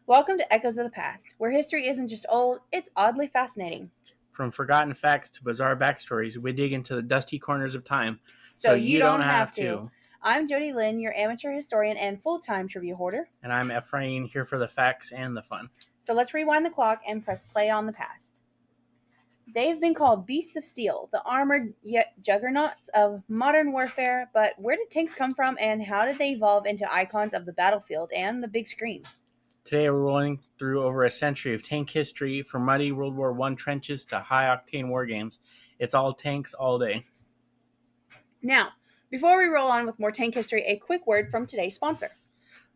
Welcome to Echoes of the Past, where history isn't just old, it's oddly fascinating. From forgotten facts to bizarre backstories, we dig into the dusty corners of time So so you you don't don't have have to. to. I'm Jody Lynn, your amateur historian and full-time trivia hoarder. And I'm Ephraim, here for the facts and the fun. So let's rewind the clock and press play on the past. They've been called beasts of steel, the armored yet juggernauts of modern warfare, but where did tanks come from and how did they evolve into icons of the battlefield and the big screen? Today we're rolling through over a century of tank history, from muddy World War I trenches to high-octane war games. It's all tanks all day. Now, before we roll on with more tank history, a quick word from today's sponsor.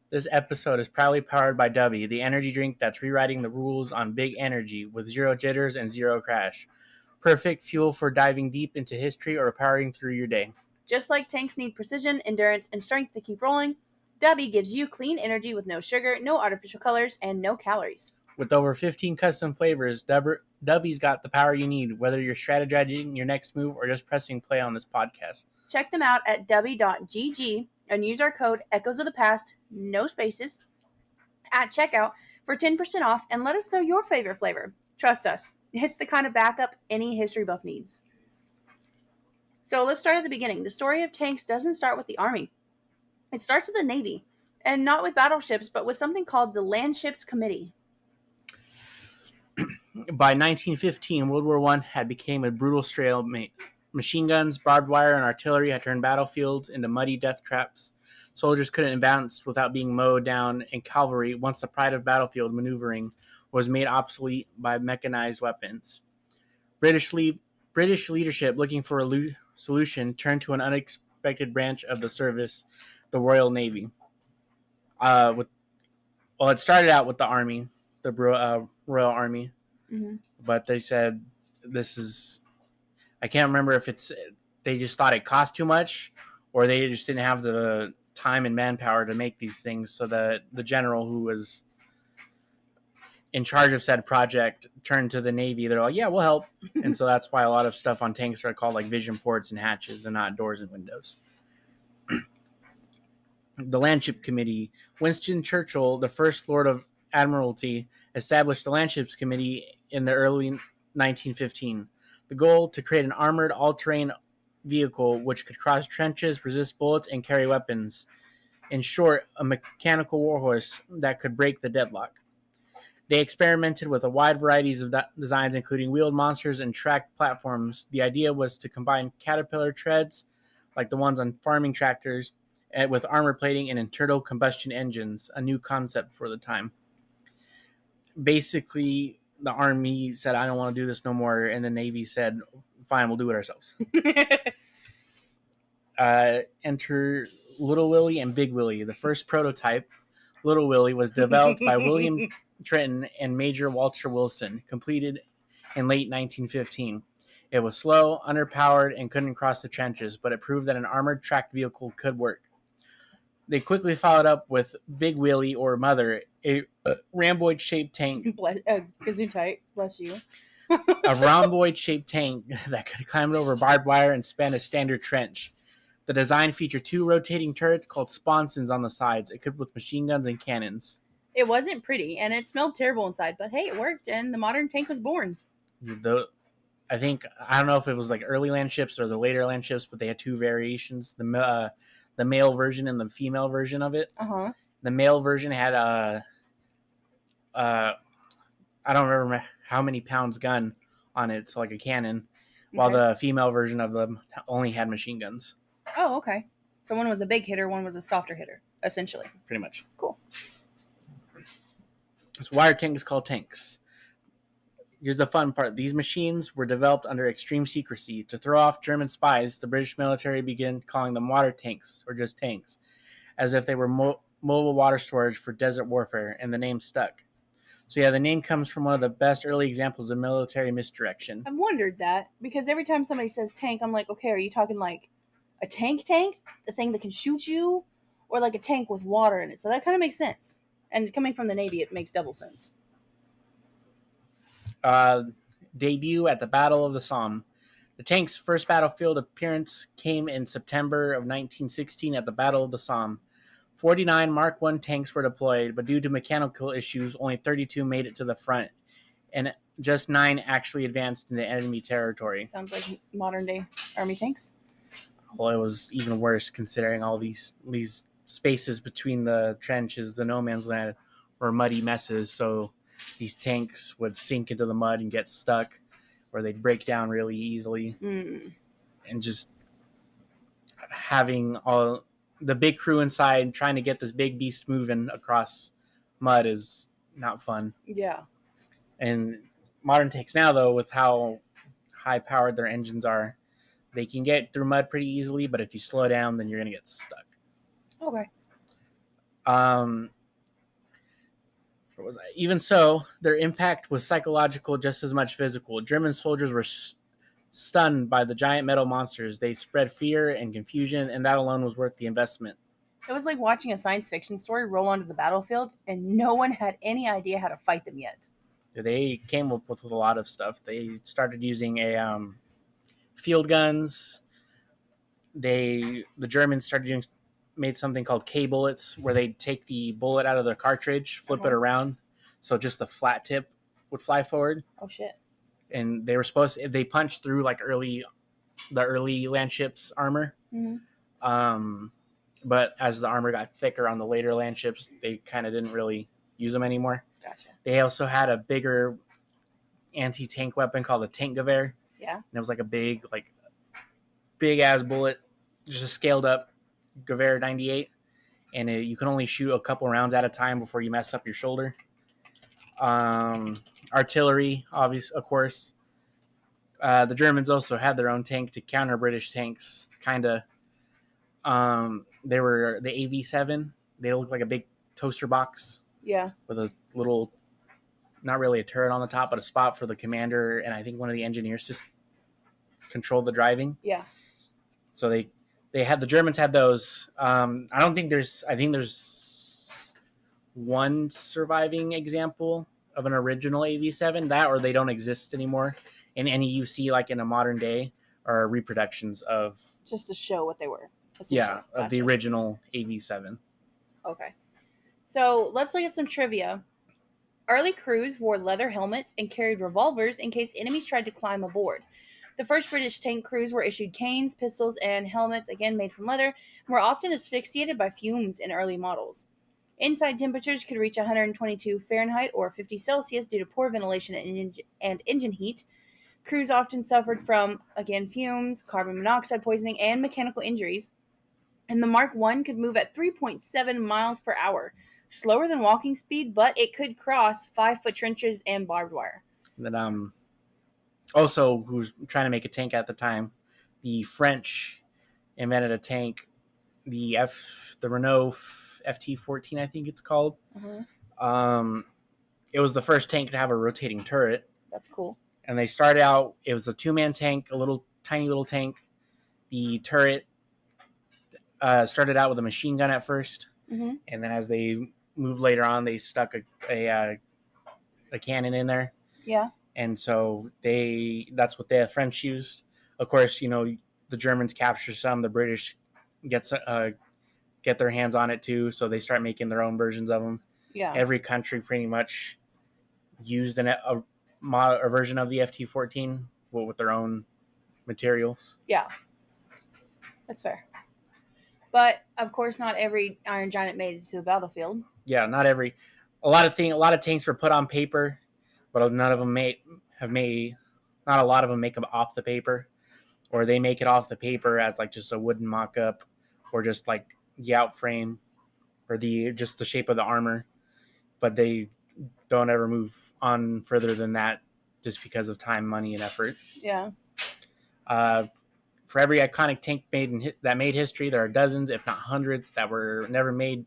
This episode is proudly powered by W, the energy drink that's rewriting the rules on big energy with zero jitters and zero crash. Perfect fuel for diving deep into history or powering through your day. Just like tanks need precision, endurance, and strength to keep rolling, W gives you clean energy with no sugar, no artificial colors, and no calories. With over 15 custom flavors, W's got the power you need, whether you're strategizing your next move or just pressing play on this podcast. Check them out at w.gg and use our code Echoes of the Past, no spaces, at checkout for 10% off and let us know your favorite flavor. Trust us, it's the kind of backup any history buff needs. So let's start at the beginning. The story of tanks doesn't start with the Army. It starts with the Navy, and not with battleships, but with something called the Land Ships Committee. By 1915, World War I had become a brutal stalemate. Machine guns, barbed wire, and artillery had turned battlefields into muddy death traps. Soldiers couldn't advance without being mowed down, and cavalry, once the pride of battlefield maneuvering, was made obsolete by mechanized weapons. British leadership, looking for a solution, turned to an unexpected branch of the service, the Royal Navy. It started out with the Army, the Royal Army, but they said I can't remember if they just thought it cost too much, or they just didn't have the time and manpower to make these things. So the general who was in charge of said project turned to the Navy. They're like, yeah, we'll help. And so that's why a lot of stuff on tanks are called like vision ports and hatches and not doors and windows. The Landship Committee. Winston Churchill, the first Lord of Admiralty, established the Landships Committee in the early 1915. The goal, to create an armored, all-terrain vehicle which could cross trenches, resist bullets, and carry weapons. In short, a mechanical warhorse that could break the deadlock. They experimented with a wide variety of designs, including wheeled monsters and tracked platforms. The idea was to combine caterpillar treads, like the ones on farming tractors, with armor plating and internal combustion engines, a new concept for the time. Basically, the Army said, I don't want to do this no more, and the Navy said, fine, we'll do it ourselves. Enter Little Willie and Big Willie. The first prototype, Little Willie, was developed by William Trenton and Major Walter Wilson, completed in late 1915. It was slow, underpowered, and couldn't cross the trenches, but it proved that an armored tracked vehicle could work. They quickly followed up with Big Willie, or Mother, a rhomboid-shaped tank. Gesundheit, bless you. A rhomboid-shaped tank that could climb over barbed wire and span a standard trench. The design featured two rotating turrets called sponsons on the sides, equipped with machine guns and cannons. It wasn't pretty, and it smelled terrible inside, but hey, it worked, and the modern tank was born. I don't know if it was like early land ships or the later land ships, but they had two variations. The male version and the female version of it. Uh-huh. The male version had I don't remember how many pounds gun on it, so like a cannon, while the female version of them only had machine guns. Oh, okay. So one was a big hitter, one was a softer hitter, essentially. Pretty much. Cool. So why are tanks called tanks? Here's the fun part. These machines were developed under extreme secrecy. To throw off German spies, the British military began calling them water tanks, or just tanks, as if they were mobile water storage for desert warfare, and the name stuck. So yeah, the name comes from one of the best early examples of military misdirection. I've wondered that, because every time somebody says tank, I'm like, okay, are you talking like a tank? The thing that can shoot you? Or like a tank with water in it? So that kind of makes sense. And coming from the Navy, it makes double sense. Debut at the Battle of the Somme. The tank's first battlefield appearance came in September of 1916 at the Battle of the Somme. 49 Mark I tanks were deployed, but due to mechanical issues, only 32 made it to the front, and just 9 actually advanced into enemy territory. Sounds like modern day army tanks. Well, it was even worse considering all these spaces between the trenches, the no man's land, were muddy messes. So these tanks would sink into the mud and get stuck, or they'd break down really easily. And just having all the big crew inside trying to get this big beast moving across mud is not fun. Yeah. And modern tanks now, though, with how high powered their engines are, they can get through mud pretty easily, but if you slow down, then you're going to get stuck. Okay. Even so, their impact was psychological just as much physical. German soldiers were stunned by the giant metal monsters. They spread fear and confusion, and that alone was worth the investment. It was like watching a science fiction story roll onto the battlefield, and no one had any idea how to fight them yet. They came up with a lot of stuff. They started using field guns. The Germans made something called K-bullets, where they'd take the bullet out of the cartridge, flip it around, so just the flat tip would fly forward. Oh shit! And they punched through like the early land ships armor. But as the armor got thicker on the later land ships, they kind of didn't really use them anymore. Gotcha. They also had a bigger anti-tank weapon called a tank Gewehr. Yeah. And it was like a big ass bullet, just a scaled up Gewehr 98, and you can only shoot a couple rounds at a time before you mess up your shoulder. Artillery, of course. The Germans also had their own tank to counter British tanks, kind of. They were the AV7. They looked like a big toaster box. Yeah. With a little, not really a turret on the top, but a spot for the commander, and I think one of the engineers just controlled the driving. Yeah. So the Germans had those. I think there's one surviving example of an original AV7, that or they don't exist anymore. And any you see like in a modern day are reproductions of, just to show what they were. Yeah, gotcha. Of the original AV7. Okay. So let's look at some trivia. Early crews wore leather helmets and carried revolvers in case enemies tried to climb aboard. The first British tank crews were issued canes, pistols, and helmets, again made from leather, and were often asphyxiated by fumes in early models. Inside temperatures could reach 122 Fahrenheit or 50 Celsius due to poor ventilation and engine heat. Crews often suffered from, again, fumes, carbon monoxide poisoning, and mechanical injuries. And the Mark I could move at 3.7 miles per hour, slower than walking speed, but it could cross 5-foot trenches and barbed wire. And then, also, who was trying to make a tank at the time, the French invented a tank, the Renault FT14, I think it's called. Mm-hmm. It was the first tank to have a rotating turret. That's cool. And they started out, it was a 2-man tank, a tiny little tank. The turret started out with a machine gun at first, mm-hmm. and then as they moved later on, they stuck a cannon in there. Yeah. And so that's what the French used. Of course, the Germans capture some, the British get their hands on it too, so they start making their own versions of them. Yeah. Every country pretty much used a version of the FT14 with their own materials. Yeah. That's fair. But of course, not every Iron Giant made it to the battlefield. Yeah, not every. A lot of tanks were put on paper, but none of them not a lot of them make them off the paper, or they make it off the paper as like just a wooden mock-up, or just like the outframe, or just the shape of the armor, but they don't ever move on further than that, just because of time, money, and effort. Yeah. For every iconic tank that made history, there are dozens, if not hundreds, that were never made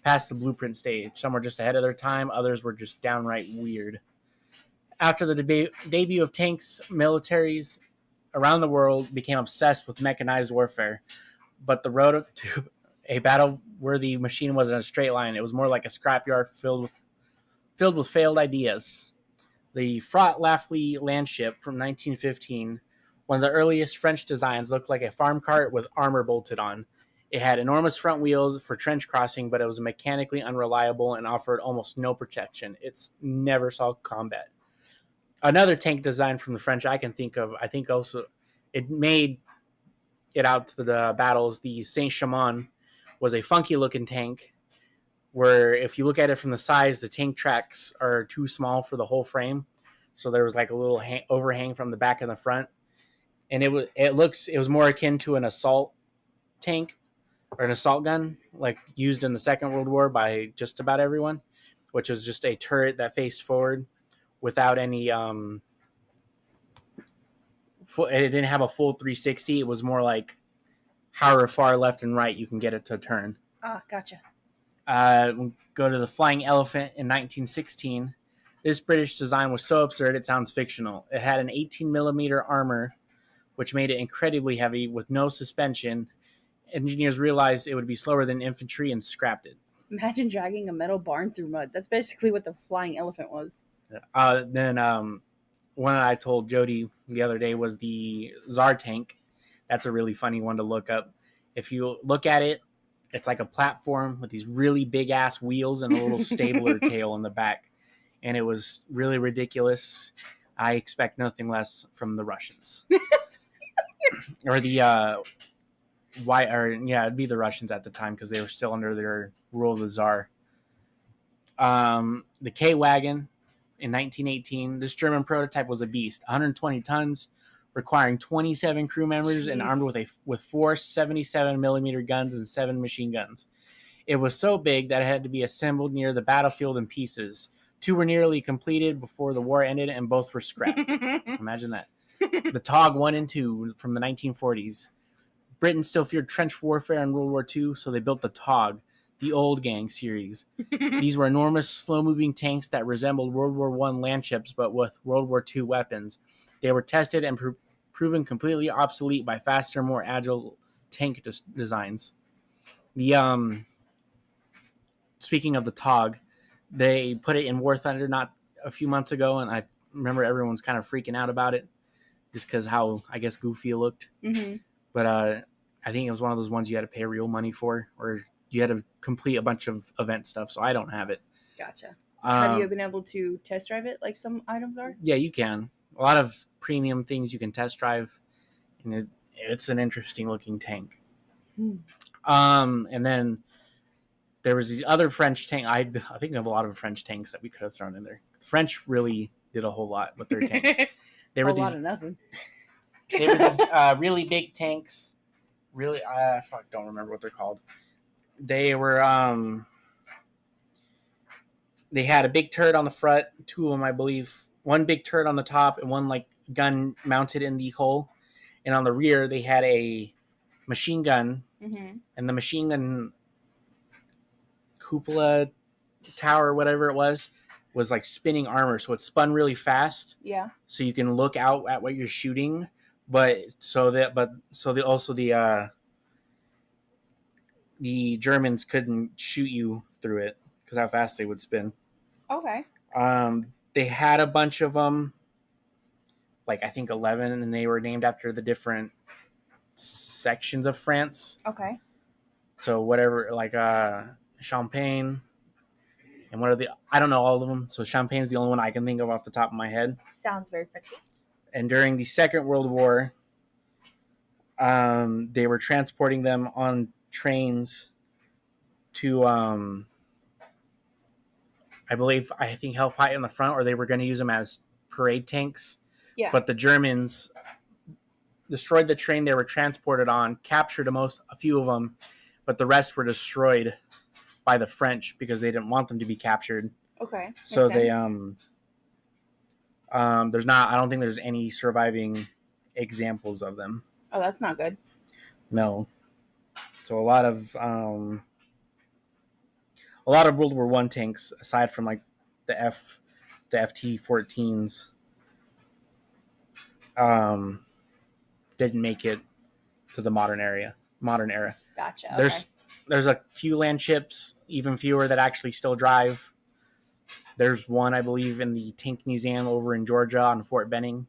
past the blueprint stage. Some were just ahead of their time. Others were just downright weird. After the debut of tanks, militaries around the world became obsessed with mechanized warfare. But the road to a battle-worthy machine wasn't a straight line. It was more like a scrapyard filled with failed ideas. The Fraught Laffley landship from 1915, one of the earliest French designs, looked like a farm cart with armor bolted on. It had enormous front wheels for trench crossing, but it was mechanically unreliable and offered almost no protection. It's never saw combat. Another tank design from the French I can think of, I think also it made it out to the battles. The Saint-Chamond was a funky looking tank where if you look at it from the sides, the tank tracks are too small for the whole frame. So there was like a little overhang from the back and the front. And it was more akin to an assault tank or an assault gun, like used in the Second World War by just about everyone, which was just a turret that faced forward without any it didn't have a full 360. It was more like however far left and right you can get it to turn. Ah, gotcha. Go to the Flying Elephant in 1916. This British design was so absurd it sounds fictional. It had an 18 millimeter armor, which made it incredibly heavy with no suspension. Engineers realized it would be slower than infantry and scrapped it. Imagine dragging a metal barn through mud. That's basically what the Flying Elephant was. Then one I told Jody the other day was the Tsar tank. That's a really funny one to look up. If you look at it, it's like a platform with these really big ass wheels and a little stabler tail in the back. And it was really ridiculous. I expect nothing less from the Russians. Or the it'd be the Russians at the time because they were still under their rule of the Tsar. The K-Wagon in 1918. This German prototype was a beast. 120 tons, requiring 27 crew members. Jeez. And armed with 4 77 millimeter guns and 7 machine guns. It was so big that it had to be assembled near the battlefield in pieces. 2 were nearly completed before the war ended, and both were scrapped. Imagine that. The TOG 1 and 2 from the 1940s. Britain still feared trench warfare in World War II, so they built the TOG, the Old Gang series. These were enormous, slow-moving tanks that resembled World War I land ships, but with World War II weapons. They were tested and proven completely obsolete by faster, more agile tank designs. Speaking of the TOG, they put it in War Thunder not a few months ago, and I remember everyone's kind of freaking out about it just because how, I guess, goofy it looked. Mm-hmm. But I think it was one of those ones you had to pay real money for, or you had to complete a bunch of event stuff, so I don't have it. Gotcha. Have you been able to test drive it like some items are? Yeah, you can. A lot of premium things you can test drive, and it's an interesting looking tank. And then there was these other French tank. I think of a lot of French tanks that we could have thrown in there. The French really did a whole lot with their tanks. They were a lot of nothing. They were these really big tanks. Really, I don't remember what they're called. They were they had a big turret on the front, 2 of them, I believe. One big turret on the top and one like gun mounted in the hull. And on the rear, they had a machine gun, and the machine gun cupola tower, whatever it was like spinning armor, so it spun really fast. Yeah. So you can look out at what you're shooting, the Germans couldn't shoot you through it because how fast they would spin. Okay. They had a bunch of them, like I think 11, and they were named after the different sections of France. Okay. So whatever, like Champagne, and what are I don't know all of them. So Champagne is the only one I can think of off the top of my head. Sounds very pretty. And during the Second World War, they were transporting them on trains to, I think help fight in the front, or they were going to use them as parade tanks. Yeah. But the Germans destroyed the train they were transported on, captured a few of them, but the rest were destroyed by the French because they didn't want them to be captured. Okay. So they I don't think there's any surviving examples of them. Oh, that's not good. No. So a lot of World War I tanks, aside from like the FT-14s, didn't make it to the modern era. Gotcha. There's a few land ships, even fewer that actually still drive. There's one, I believe, in the Tank Museum over in Georgia on Fort Benning.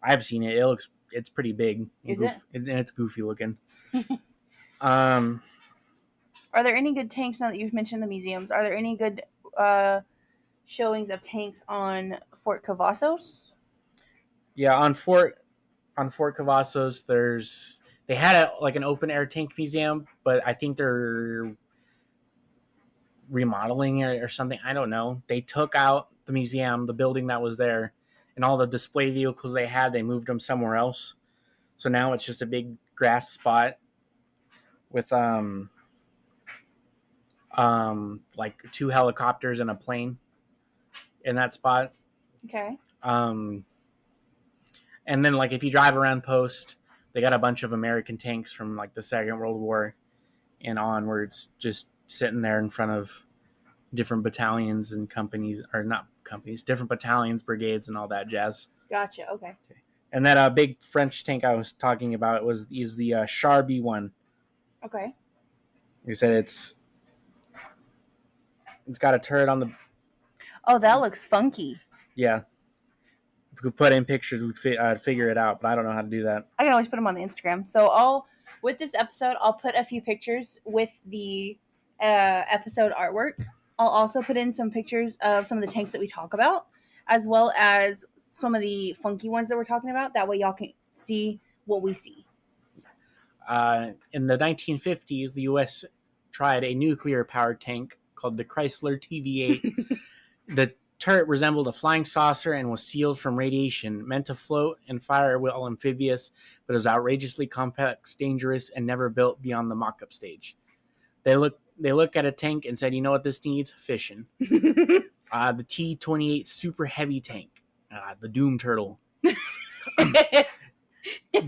I've seen it. It's pretty big. Is it? And it's goofy looking. Um, Are there any good tanks now that you've mentioned the museums? Are there any good showings of tanks on Fort Cavazos? yeah, on Fort Cavazos, they had an open air tank museum, but I think they're remodeling or something. I don't know. They took out the museum, the building that was there, and all the display vehicles they had. They moved them somewhere else. So now it's just a big grass spot with like 2 helicopters and a plane in that spot. Okay. And then like if you drive around Post, they got a bunch of American tanks from like the Second World War and onwards, just sitting there in front of different battalions and companies, or not companies, different battalions, brigades, and all that jazz. Gotcha. Okay. And that big French tank I was talking about is the Char B1. Okay. He said it's got a turret on the. Oh, that looks funky. Yeah. If we could put in pictures, we'd figure it out, but I don't know how to do that. I can always put them on the Instagram. So with this episode, I'll put a few pictures with the episode artwork. I'll also put in some pictures of some of the tanks that we talk about, as well as some of the funky ones that we're talking about. That way y'all can see what we see. In the 1950s, the U.S. tried a nuclear-powered tank called the Chrysler TV-8. The turret resembled a flying saucer and was sealed from radiation, meant to float and fire while amphibious, but was outrageously complex, dangerous, and never built beyond the mock-up stage. They look at a tank and said, "You know what this needs? Fishing." The T-28 super heavy tank, the Doom Turtle.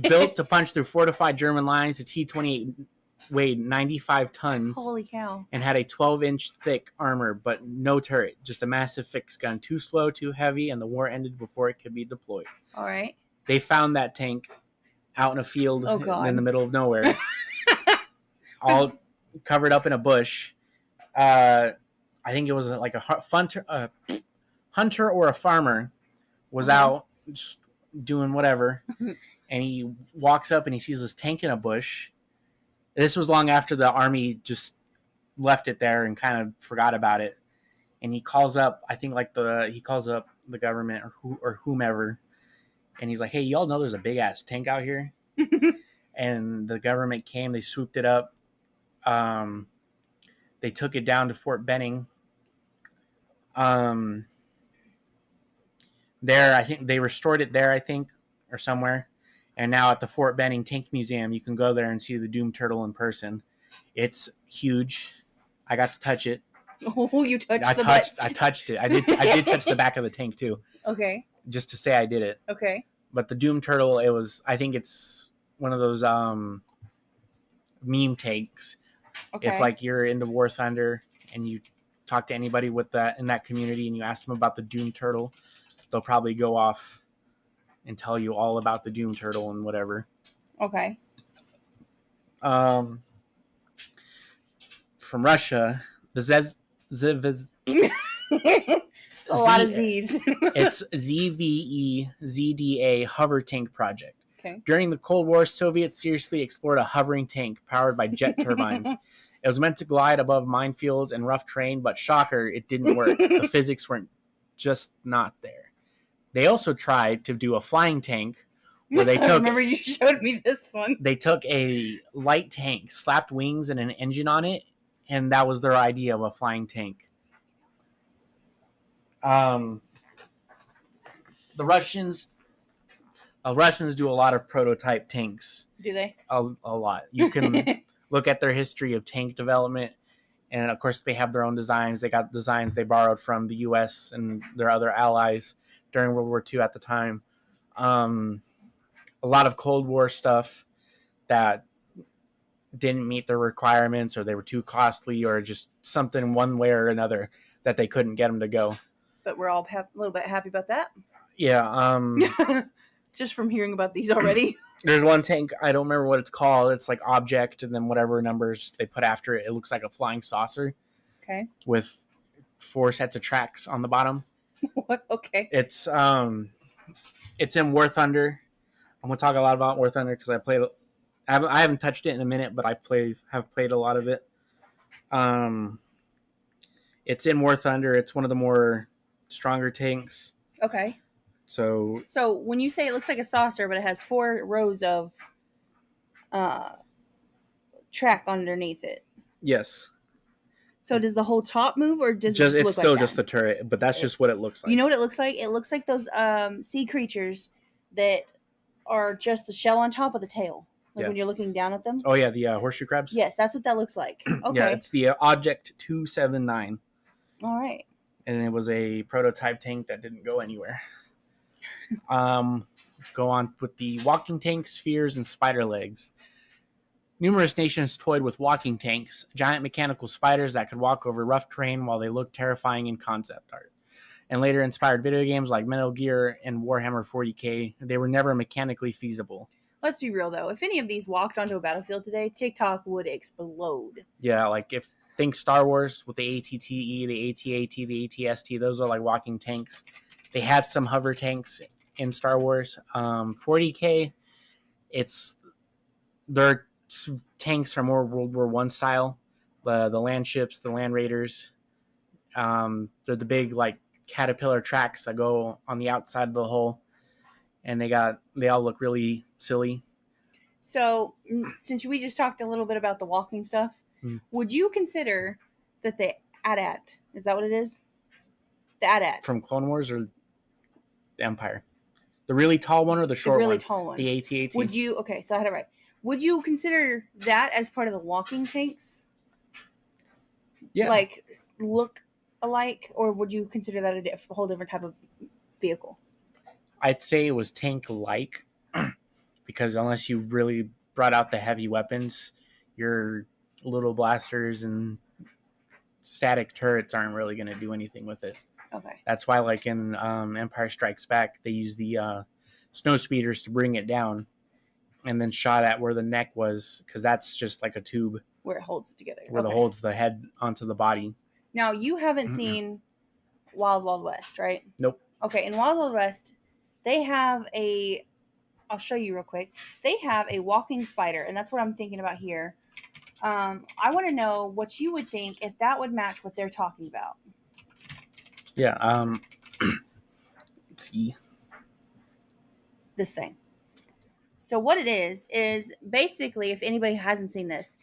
Built to punch through fortified German lines, the T-28 weighed 95 tons. Holy cow. And had a 12-inch thick armor, but no turret, just a massive fixed gun. Too slow, too heavy, and the war ended before it could be deployed. All right. They found that tank out in a field in the middle of nowhere, all covered up in a bush. I think it was like a hunter or a farmer was out just doing whatever, and he walks up and he sees this tank in a bush. This was long after the army just left it there and kind of forgot about it. And he calls up, I think he calls up the government or whomever, and he's like, "Hey, y'all know there's a big ass tank out here?" And the government came, they swooped it up. They took it down to Fort Benning. There, I think they restored it there, or somewhere. And now at the Fort Benning Tank Museum, you can go there and see the Doom Turtle in person. It's huge. I got to touch it. Oh, you touched I touched it. I did touch the back of the tank too. Okay. Just to say I did it. Okay. But the Doom Turtle, I think it's one of those meme tanks. Okay. If like you're into War Thunder and you talk to anybody with that in that community and you ask them about the Doom Turtle, they'll probably go off and tell you all about the Doom Turtle and whatever. Okay. From Russia, the a lot of Z's. It's ZVE-ZDA hover tank project. Okay. During the Cold War, Soviets seriously explored a hovering tank powered by jet turbines. It was meant to glide above minefields and rough terrain, but shocker, it didn't work. The physics weren't just not there. They also tried to do a flying tank where they took... I remember you showed me this one. They took a light tank, slapped wings and an engine on it, and that was their idea of a flying tank. The Russians do a lot of prototype tanks. Do they? A lot. You can look at their history of tank development, and of course they have their own designs. They got designs they borrowed from the U.S. and their other allies during World War II at the time. A lot of Cold War stuff that didn't meet their requirements, or they were too costly, or just something one way or another that they couldn't get them to go. But we're all a little bit happy about that. Yeah. Just from hearing about these already. There's one tank, I don't remember what it's called. It's like object and then whatever numbers they put after it. It looks like a flying saucer. Okay. With 4 sets of tracks on the bottom. What? Okay. It's in War Thunder. I'm gonna talk a lot about War Thunder because I played I haven't touched it in a minute, but have played a lot of it. It's in War Thunder. It's one of the more stronger tanks. Okay. So when you say it looks like a saucer, but it has 4 rows of track underneath it. yes. So does the whole top move, or does just it it's look still like just that? the turret, but that's just what it looks like. You know what it looks like? It looks like those sea creatures that are just the shell on top of the tail. Like when you're looking down at them. Oh yeah, the horseshoe crabs. Yes, that's what that looks like. Okay. Yeah, it's the Object 279. All right. And it was a prototype tank that didn't go anywhere. Let's go on with the walking tank, spheres, and spider legs. Numerous nations toyed with walking tanks, giant mechanical spiders that could walk over rough terrain while they looked terrifying in concept art. And later inspired video games like Metal Gear and Warhammer 40K. They were never mechanically feasible. Let's be real, though. If any of these walked onto a battlefield today, TikTok would explode. Yeah, like think Star Wars with the ATTE, the AT-AT, the AT-ST, those are like walking tanks. They had some hover tanks in Star Wars. 40K, their tanks are more World War I style. The land ships, the land raiders, they're the big like caterpillar tracks that go on the outside of the hull, and they all look really silly. So since we just talked a little bit about the walking stuff, would you consider that the AT-AT, is that what it is? The AT-AT from Clone Wars or the Empire? The really tall one or the short one? The really tall one. The AT-AT. Would you, okay, so I had it right. Would you consider that as part of the walking tanks? Yeah. Like, look alike, or would you consider that a whole different type of vehicle? I'd say it was tank-like, because unless you really brought out the heavy weapons, your little blasters and static turrets aren't really going to do anything with it. Okay. That's why, like in Empire Strikes Back, they use the snow speeders to bring it down, and then shot at where the neck was, because that's just like a tube where it holds it together. Where it holds the head onto the body. Now, you haven't seen Wild Wild West, right? Nope. Okay, in Wild Wild West, they have I'll show you real quick. They have a walking spider, and that's what I'm thinking about here. I want to know what you would think if that would match what they're talking about. Yeah. Let's see. This thing. So what it is basically, if anybody hasn't seen this,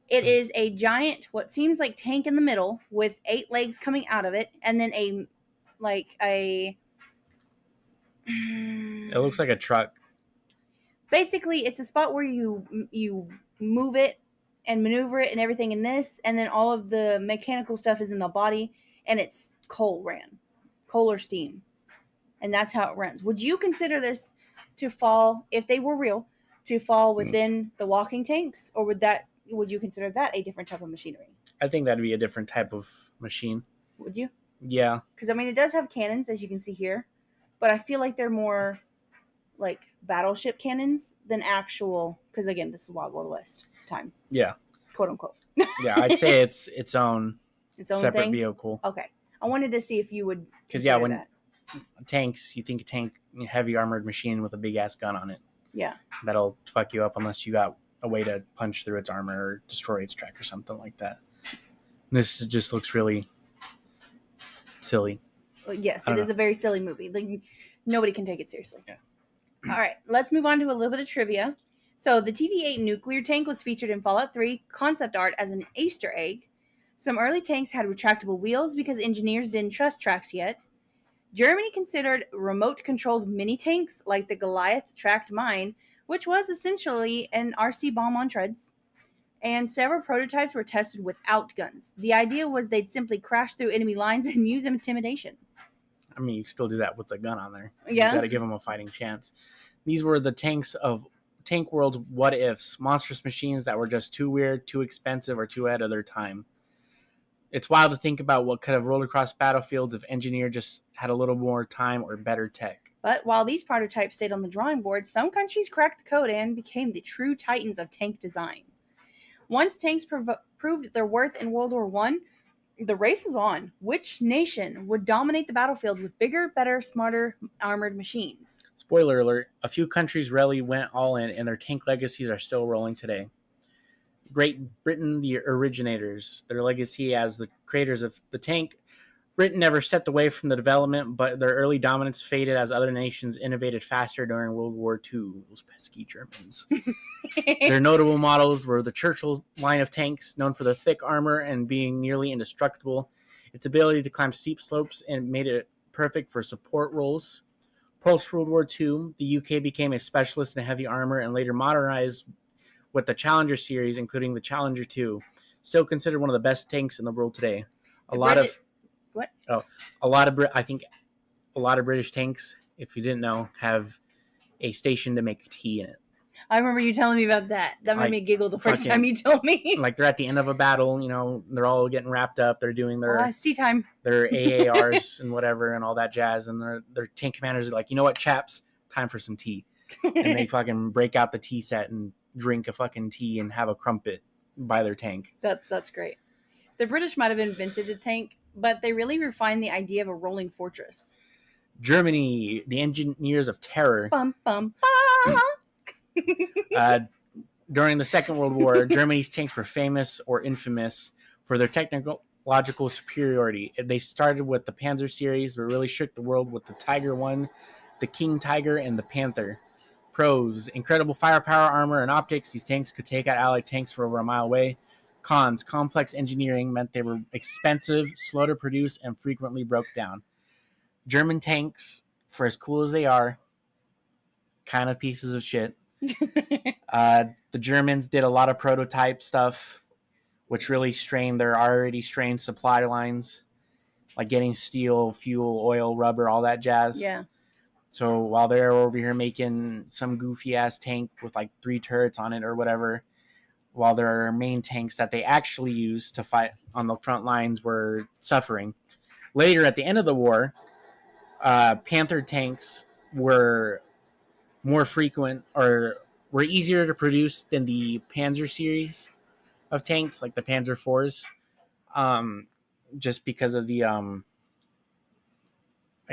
it is a giant, what seems like tank in the middle with 8 legs coming out of it, and then it looks like a truck. Basically, it's a spot where you move it and maneuver it and everything in this, and then all of the mechanical stuff is in the body, and it's coal or steam, and that's how it runs. Would you consider this to fall, if they were real, to fall within the walking tanks, or would you consider that a different type of machinery? I think that'd be a different type of machine. Would you? Yeah. Because, I mean, it does have cannons, as you can see here, but I feel like they're more like battleship cannons than actual, because, again, this is Wild Wild West time. Yeah. Quote, unquote. Yeah, I'd say it's its own separate thing? vehicle. Okay. I wanted to see if you would Because, yeah, when that. Tanks, you think a tank, heavy armored machine with a big-ass gun on it. Yeah. That'll fuck you up unless you got a way to punch through its armor or destroy its track or something like that. This just looks really silly. Well, yes, it is a very silly movie. Like, nobody can take it seriously. Yeah. All right, let's move on to a little bit of trivia. So the TV-8 nuclear tank was featured in Fallout 3 concept art as an Easter egg. Some early tanks had retractable wheels because engineers didn't trust tracks yet. Germany considered remote-controlled mini-tanks like the Goliath tracked mine, which was essentially an RC bomb on treads. And several prototypes were tested without guns. The idea was they'd simply crash through enemy lines and use intimidation. I mean, you can still do that with the gun on there. Yeah. You got to give them a fighting chance. These were the tanks of Tank World's what ifs, monstrous machines that were just too weird, too expensive, or too ahead of their time. It's wild to think about what could have rolled across battlefields if Engineer just had a little more time or better tech. But while these prototypes stayed on the drawing board, some countries cracked the code and became the true titans of tank design. Once tanks proved their worth in World War I, The race was on. Which nation would dominate the battlefield with bigger, better, smarter armored machines? Spoiler alert, a few countries really went all in, and their tank legacies are still rolling today. Great Britain, the originators, their legacy as the creators of the tank. Britain never stepped away from the development, but their early dominance faded as other nations innovated faster during World War II. Those pesky Germans. Their notable models were the Churchill line of tanks, known for their thick armor and being nearly indestructible. Its ability to climb steep slopes and made it perfect for support roles. Post World War II, the UK became a specialist in heavy armor and later modernized with the Challenger series, including the Challenger 2, still considered one of the best tanks in the world today. A lot of what? Oh, I think a lot of British tanks, if you didn't know, have a station to make tea in it. I remember you telling me about that. That made me giggle the first time you told me. Like they're at the end of a battle, they're all getting wrapped up. They're doing their it's tea time. Their AARs and whatever and all that jazz. And their tank commanders are like, you know what, chaps, time for some tea. And they fucking break out the tea set and drink a fucking tea and have a crumpet by their tank. That's great. The British might have invented a tank, but they really refined the idea of a rolling fortress. Germany, the engineers of terror. Bum, bum, During the Second World War, Germany's tanks were famous or infamous for their technological superiority. They started with the Panzer series, but really shook the world with the Tiger I, the King Tiger, and the Panther. Pros: incredible firepower, armor, and optics. These tanks could take out Allied tanks from over a mile away. Cons: complex engineering meant they were expensive, slow to produce, and frequently broke down. German tanks, for as cool as they are, kind of pieces of shit. The Germans did a lot of prototype stuff, which really strained their already strained supply lines, like getting steel, fuel, oil, rubber, all that jazz. Yeah. So while they're over here making some goofy ass tank with like 3 turrets on it or whatever, while their main tanks that they actually used to fight on the front lines were suffering. Later, at the end of the war, Panther tanks were more frequent or were easier to produce than the Panzer series of tanks, like the Panzer IVs, just because of the, I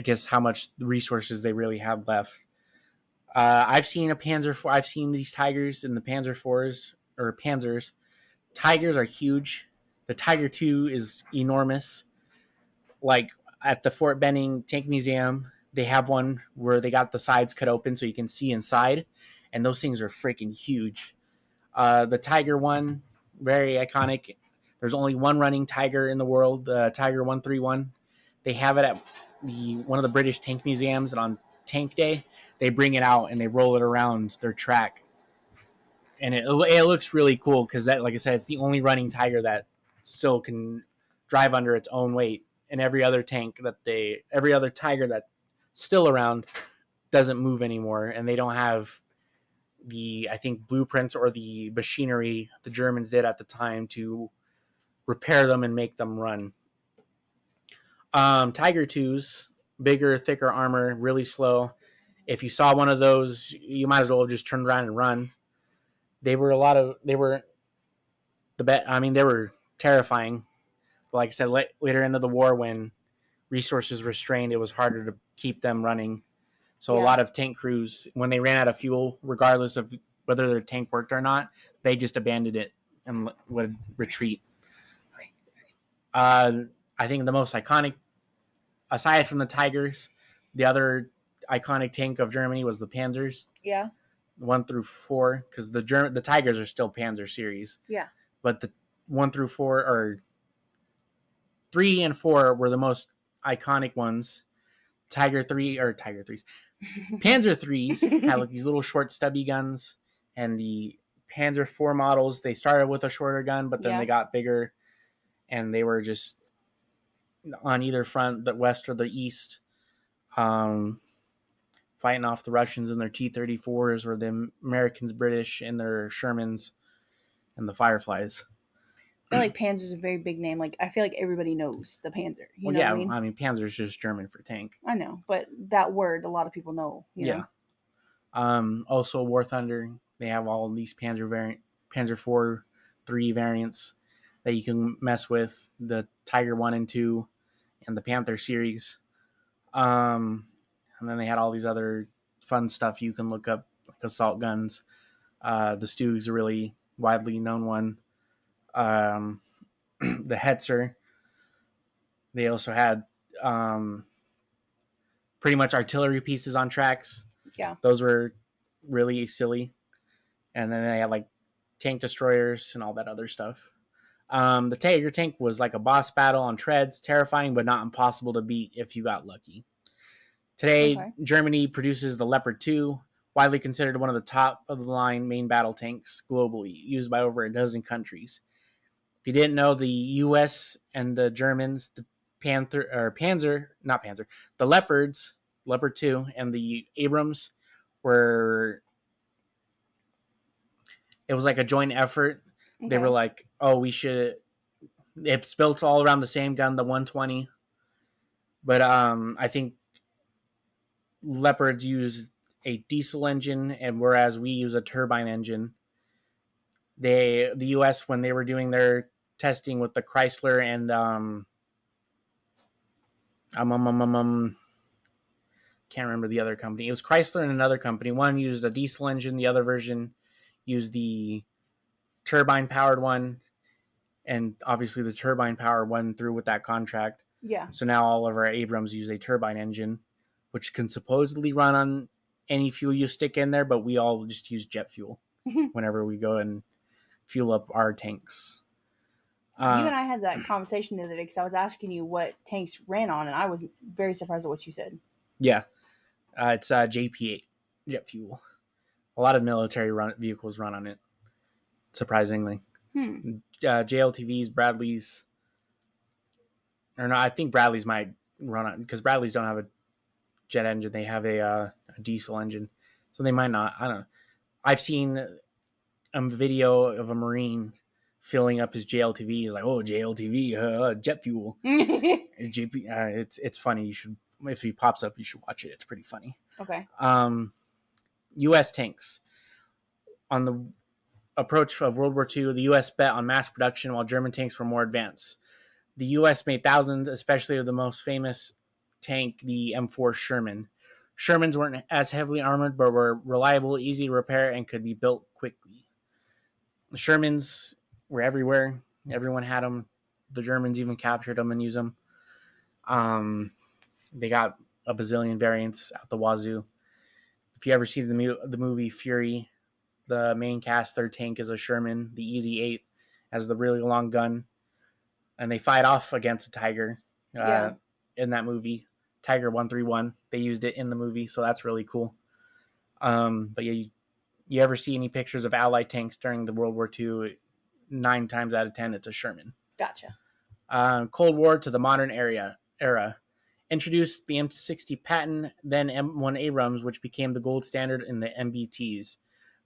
guess, how much resources they really have left. I've seen I've seen these Tigers in the Panzer IVs or Panzers. Tigers are huge. The Tiger II is enormous. Like at the Fort Benning Tank Museum, they have one where they got the sides cut open so you can see inside, and those things are freaking huge. The Tiger one, very iconic. There's only one running Tiger in the world, the Tiger 131. They have it at one of the British tank museums, and on Tank Day, they bring it out and they roll it around their track. And it looks really cool because that, like I said, it's the only running Tiger that still can drive under its own weight. And every other Tiger that's still around doesn't move anymore, and they don't have the, I think, blueprints or the machinery the Germans did at the time to repair them and make them run. Tiger 2s, bigger, thicker armor, really slow. If you saw one of those, you might as well just turn around and run. They were terrifying. But like I said, later into the war, when resources were strained, it was harder to keep them running. So a lot of tank crews, when they ran out of fuel, regardless of whether their tank worked or not, they just abandoned it and would retreat. I think the most iconic, aside from the Tigers, the other iconic tank of Germany was the Panzers. Yeah. 1 through 4, because the Tigers are still Panzer series. Yeah. But the 1 through 4, or 3 and 4 were the most iconic ones. Panzer 3s had like these little short stubby guns, and the Panzer 4 models, they started with a shorter gun, but then they got bigger, and they were just on either front, the west or the east, fighting off the Russians in their T-34s, or the Americans, British, in their Shermans and the Fireflies. I feel like Panzer is a very big name. Like, I feel like everybody knows the Panzer. You know what I mean? Panzer is just German for tank. I know, but that word, a lot of people know. You know? Also, War Thunder. They have all of these Panzer 4, 3 variants. that you can mess with, the Tiger 1 and 2 and the Panther series. And then they had all these other fun stuff you can look up, like assault guns. The Stug's a really widely known one. The Hetzer. They also had pretty much artillery pieces on tracks. Yeah. Those were really silly. And then they had like tank destroyers and all that other stuff. The Tiger tank was like a boss battle on treads, terrifying but not impossible to beat if you got lucky. Today, Germany produces the Leopard 2, widely considered one of the top of the line main battle tanks globally, used by over a dozen countries. If you didn't know, the U.S. and the Germans, the the Leopards, Leopard 2, and the Abrams it was like a joint effort. Okay. They were like, it's built all around the same gun, the 120. But I think Leopards use a diesel engine, and whereas we use a turbine engine. The U.S., when they were doing their testing with the Chrysler and can't remember the other company. It was Chrysler and another company. One used a diesel engine. The other version used the turbine-powered one. And obviously the turbine power went through with that contract. Yeah. So now all of our Abrams use a turbine engine, which can supposedly run on any fuel you stick in there, but we all just use jet fuel whenever we go and fuel up our tanks. You and I had that conversation the other day because I was asking you what tanks ran on, and I was very surprised at what you said. Yeah. It's JP8, jet fuel. A lot of military vehicles run on it, surprisingly. JLTVs, Bradleys, or no, I think Bradleys might run on, because Bradleys don't have a jet engine. They have a diesel engine, so they might not. I don't know. I've seen a video of a Marine filling up his JLTV. He's like, "Oh, JLTV, jet fuel." It's funny. You should, if he pops up, you should watch it. It's pretty funny. Okay. U.S. tanks. On the approach of World War II, the U.S. bet on mass production while German tanks were more advanced. The U.S. made thousands, especially of the most famous tank, the M4 Sherman. Shermans weren't as heavily armored, but were reliable, easy to repair, and could be built quickly. The Shermans were everywhere. Everyone had them. The Germans even captured them and used them. They got a bazillion variants out the wazoo. If you ever see the movie Fury, the main cast, their tank is a Sherman. The Easy 8 has the really long gun. And they fight off against a Tiger in that movie. Tiger 131. They used it in the movie, so that's really cool. But yeah, you ever see any pictures of Allied tanks during the World War II, 9 times out of 10, it's a Sherman. Gotcha. Cold War to the modern era. Introduced the M60 Patton, then M1 Abrams, which became the gold standard in the MBTs.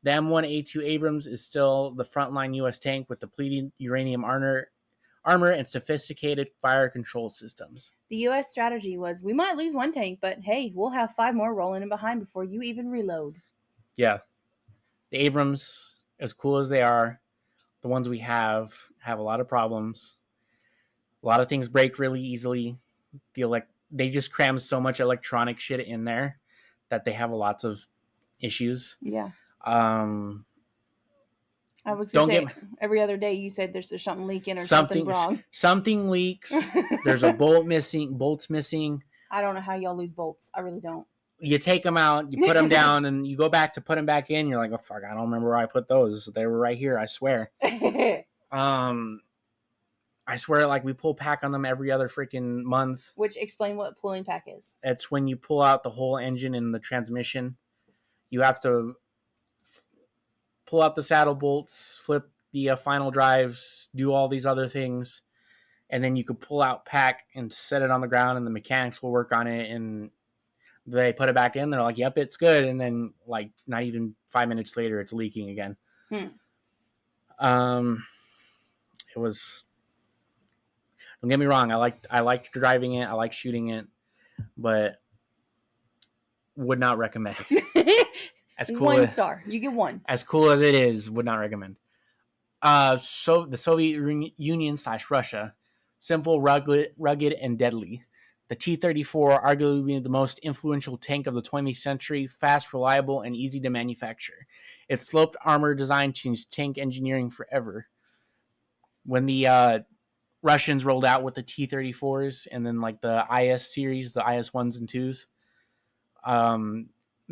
The M1A2 Abrams is still the frontline U.S. tank with depleted uranium armor and sophisticated fire control systems. The U.S. strategy was, we might lose one tank, but hey, we'll have 5 more rolling in behind before you even reload. Yeah. The Abrams, as cool as they are, the ones we have a lot of problems. A lot of things break really easily. They just cram so much electronic shit in there that they have lots of issues. Yeah. I was going to say, every other day you said there's something leaking or something wrong. Something leaks. There's a bolts missing. I don't know how y'all lose bolts. I really don't. You take them out, you put them down, and you go back to put them back in. You're like, oh, fuck, I don't remember where I put those. They were right here, I swear. I swear, like, we pull pack on them every other freaking month. Which, explain what pulling pack is. It's when you pull out the whole engine and the transmission. You have to pull out the saddle bolts, flip the final drives, do all these other things, and then you could pull out pack and set it on the ground, and the mechanics will work on it, and they put it back in. They're like, yep, it's good. And then, like, not even 5 minutes later, it's leaking again. It was... Don't get me wrong. I liked driving it. I like shooting it, but would not recommend. As cool 1 star. You get 1. As cool as it is, would not recommend. So the Soviet Union / Russia, simple, rugged, and deadly. The T-34, arguably the most influential tank of the 20th century, fast, reliable, and easy to manufacture. Its sloped armor design changed tank engineering forever. When the Russians rolled out with the T-34s and then like the IS series, the IS 1s and 2s,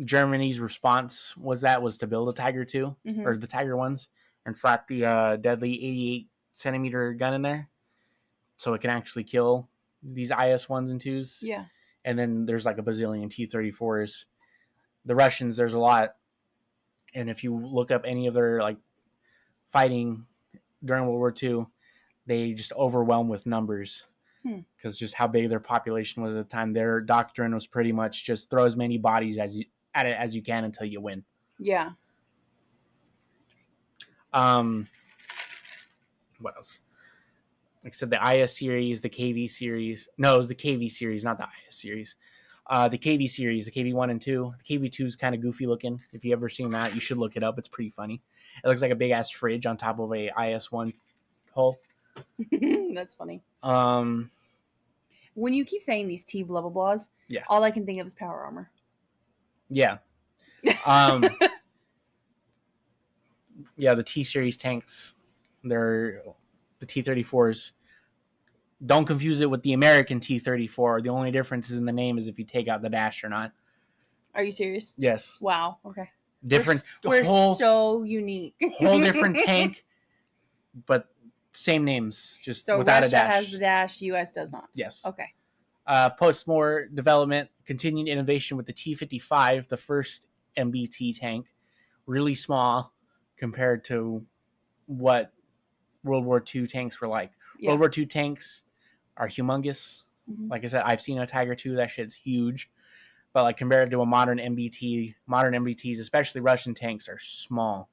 Germany's response was to build a Tiger 2 or the Tiger 1s and slap the deadly 88 centimeter gun in there so it can actually kill these IS 1s and 2s. Yeah. And then there's like a bazillion T-34s. The Russians, there's a lot. And if you look up any of their like fighting during World War II, they just overwhelmed with numbers because just how big their population was at the time. Their doctrine was pretty much just throw as many bodies at it as you can until you win. Yeah. What else? Like I said, the IS series, the KV series. No, it was the KV series, not the IS series. The KV series, the KV 1 and 2. The KV 2 is kind of goofy looking. If you ever seen that, you should look it up. It's pretty funny. It looks like a big ass fridge on top of a IS 1 hull. That's funny. When you keep saying these T blah blah blahs, yeah, all I can think of is power armor. Yeah. Yeah, the T series tanks, they're the T-34s. Don't confuse it with the American T-34. The only difference is in the name is if you take out the dash or not. Are you serious? Yes. Wow. Okay. Different. We're so unique. Whole different tank, but same names, just so without Russia a dash. has the dash, US does not. Yes. Okay. Post-war development, continued innovation with the T-55, the first MBT tank, really small compared to what World War II tanks were like. Yeah. World War II tanks are humongous. Mm-hmm. Like I said, I've seen a Tiger 2. That shit's huge. But like compared to a modern MBT, modern MBTs, especially Russian tanks, are small.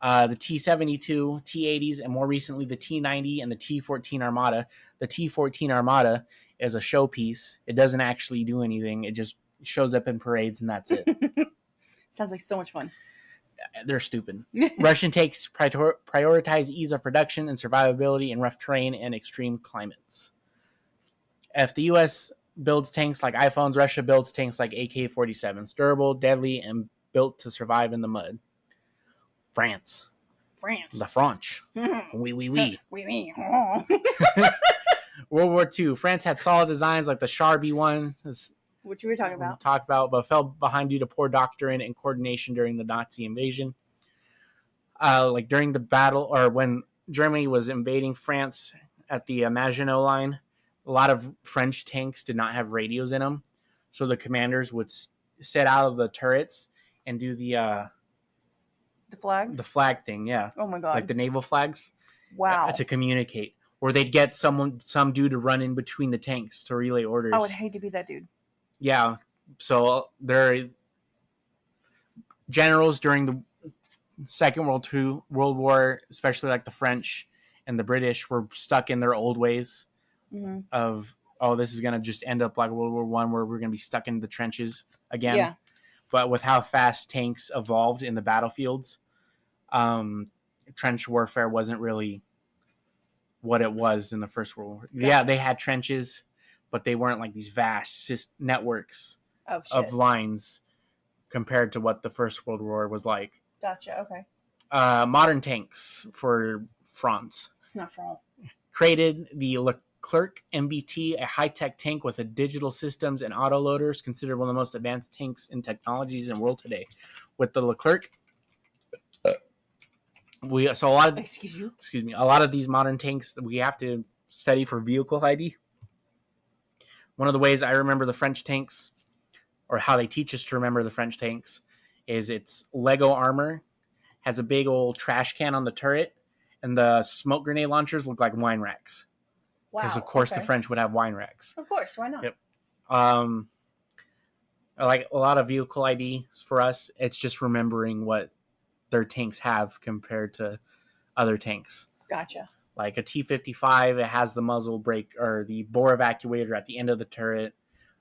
The T-72, T-80s, and more recently the T-90 and the T-14 Armada. The T-14 Armada is a showpiece. It doesn't actually do anything. It just shows up in parades and that's it. Sounds like so much fun. They're stupid. Russian tanks prioritize ease of production and survivability in rough terrain and extreme climates. If the U.S. builds tanks like iPhones, Russia builds tanks like AK-47s, durable, deadly, and built to survive in the mud. France. The French. Oui. Oui. World War II. France had solid designs like the Char B-1. Which you were talking about. But fell behind due to poor doctrine and coordination during the Nazi invasion. Like during the battle, or when Germany was invading France at the Maginot Line, a lot of French tanks did not have radios in them. So the commanders would set out of the turrets and do the flags? The flag thing, yeah. Oh my god. Like the naval flags. Wow. To communicate. Or they'd get some dude to run in between the tanks to relay orders. I would hate to be that dude. Yeah. So they're generals during the Second World War, especially like the French and the British, were stuck in their old ways of, this is going to just end up like World War I where we're going to be stuck in the trenches again. Yeah. But with how fast tanks evolved in the battlefields, trench warfare wasn't really what it was in the First World War. Gotcha. Yeah, they had trenches, but they weren't like these vast networks of lines compared to what the First World War was like. Gotcha, okay. Modern tanks for France. Not France. Created the Leclerc MBT, a high-tech tank with a digital systems and autoloaders, considered one of the most advanced tanks and technologies in the world today. With the Leclerc, a lot of these modern tanks that we have to study for vehicle ID. One of the ways I remember the French tanks, or how they teach us to remember the French tanks, is it's Lego armor, has a big old trash can on the turret, and the smoke grenade launchers look like wine racks. Wow. Because of course the French would have wine racks. Of course, why not? Yep. Like a lot of vehicle IDs for us, it's just remembering what their tanks have compared to other tanks. Gotcha. Like a T-55, it has the muzzle brake or the bore evacuator at the end of the turret,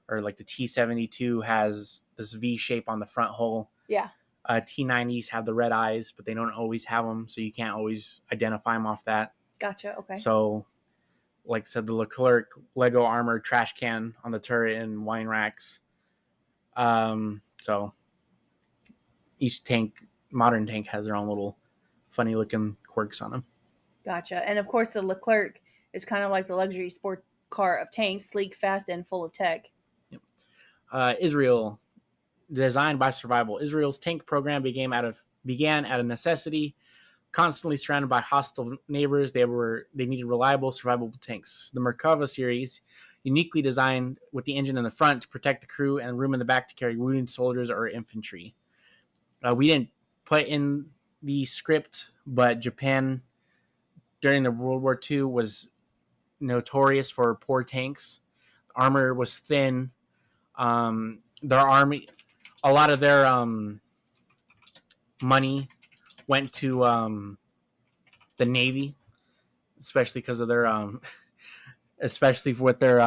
or like the T-72 has this V shape on the front hull. Yeah. T-90s have the red eyes, but they don't always have them, so you can't always identify them off that. Gotcha. Okay. So, like I said, the Leclerc Lego armor trash can on the turret and wine racks. So each modern tank has their own little funny looking quirks on them. Gotcha. And of course, the Leclerc is kind of like the luxury sport car of tanks, sleek, fast, and full of tech. Yep. Israel, designed by survival. Israel's tank program began out of necessity. Constantly surrounded by hostile neighbors, they needed reliable, survivable tanks. The Merkava series, uniquely designed with the engine in the front to protect the crew and room in the back to carry wounded soldiers or infantry. We didn't put in the script, but Japan during the World War II was notorious for poor tanks. Armor was thin. Their army, a lot of their money went to the Navy, especially because of their especially with their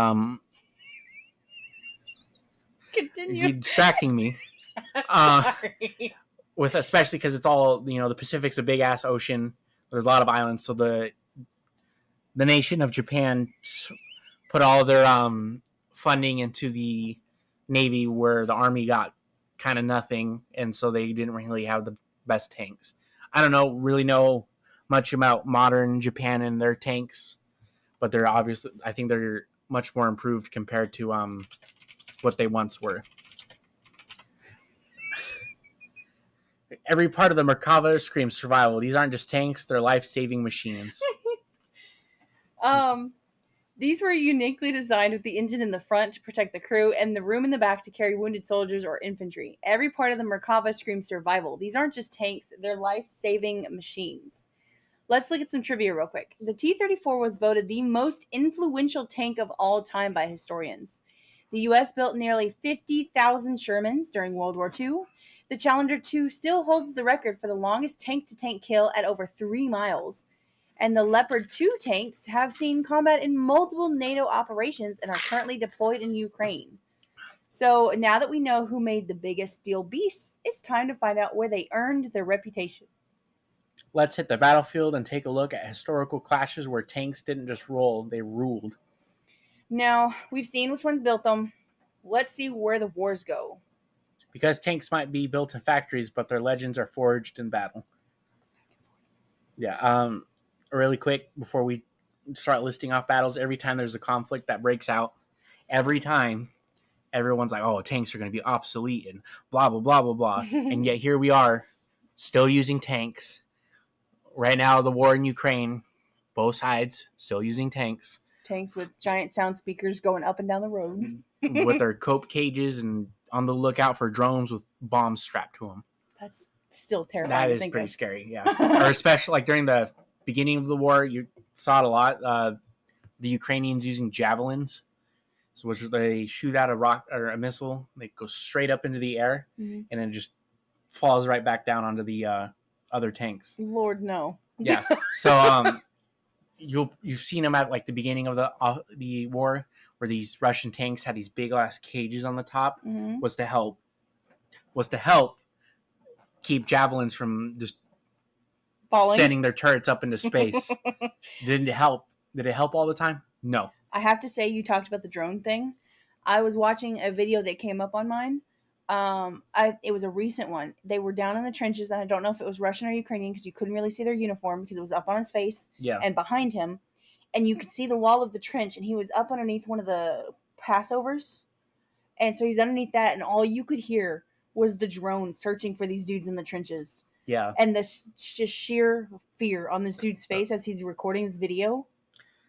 Continue. distracting me. Sorry. With especially because it's all, the Pacific's a big ass ocean. There's a lot of islands, so the nation of Japan put all their funding into the Navy, where the Army got kind of nothing, and so they didn't really have the best tanks. I don't really know much about modern Japan and their tanks, but they're obviously, I think they're much more improved compared to what they once were. Every part of the Merkava screams survival. These aren't just tanks, they're life-saving machines. These were uniquely designed with the engine in the front to protect the crew and the room in the back to carry wounded soldiers or infantry. Every part of the Merkava screams survival. These aren't just tanks, they're life-saving machines. Let's look at some trivia real quick. The T-34 was voted the most influential tank of all time by historians. The U.S. built nearly 50,000 Shermans during World War II. The Challenger 2 still holds the record for the longest tank-to-tank kill at over 3 miles. And the Leopard 2 tanks have seen combat in multiple NATO operations and are currently deployed in Ukraine. So now that we know who made the biggest steel beasts, it's time to find out where they earned their reputation. Let's hit the battlefield and take a look at historical clashes where tanks didn't just roll, they ruled. Now, we've seen which ones built them. Let's see where the wars go. Because tanks might be built in factories, but their legends are forged in battle. Yeah, really quick, before we start listing off battles, every time there's a conflict that breaks out, every time, everyone's like, oh, tanks are going to be obsolete and blah, blah, blah, blah, blah. And yet here we are, still using tanks. Right now, the war in Ukraine, both sides still using tanks. Tanks with giant sound speakers going up and down the roads. With their cope cages and on the lookout for drones with bombs strapped to them. That's still terrifying. That is pretty scary, yeah. Or especially like during the beginning of the war, you saw it a lot. The Ukrainians using javelins, which they shoot out a rock or a missile. They go straight up into the air, and then just falls right back down onto the other tanks. Lord, no. Yeah. So you've seen them at like the beginning of the war, where these Russian tanks had these big ass cages on the top, was to help keep javelins from just falling, sending their turrets up into space. Did it help all the time? No. I have to say, you talked about the drone thing. I was watching a video that came up on mine. It was a recent one. They were down in the trenches, and I don't know if it was Russian or Ukrainian because you couldn't really see their uniform because it was up on his face and behind him. And you could see the wall of the trench, and he was up underneath one of the passovers. And so he's underneath that, and all you could hear was the drone searching for these dudes in the trenches. Yeah. And this just sheer fear on this dude's face as he's recording this video.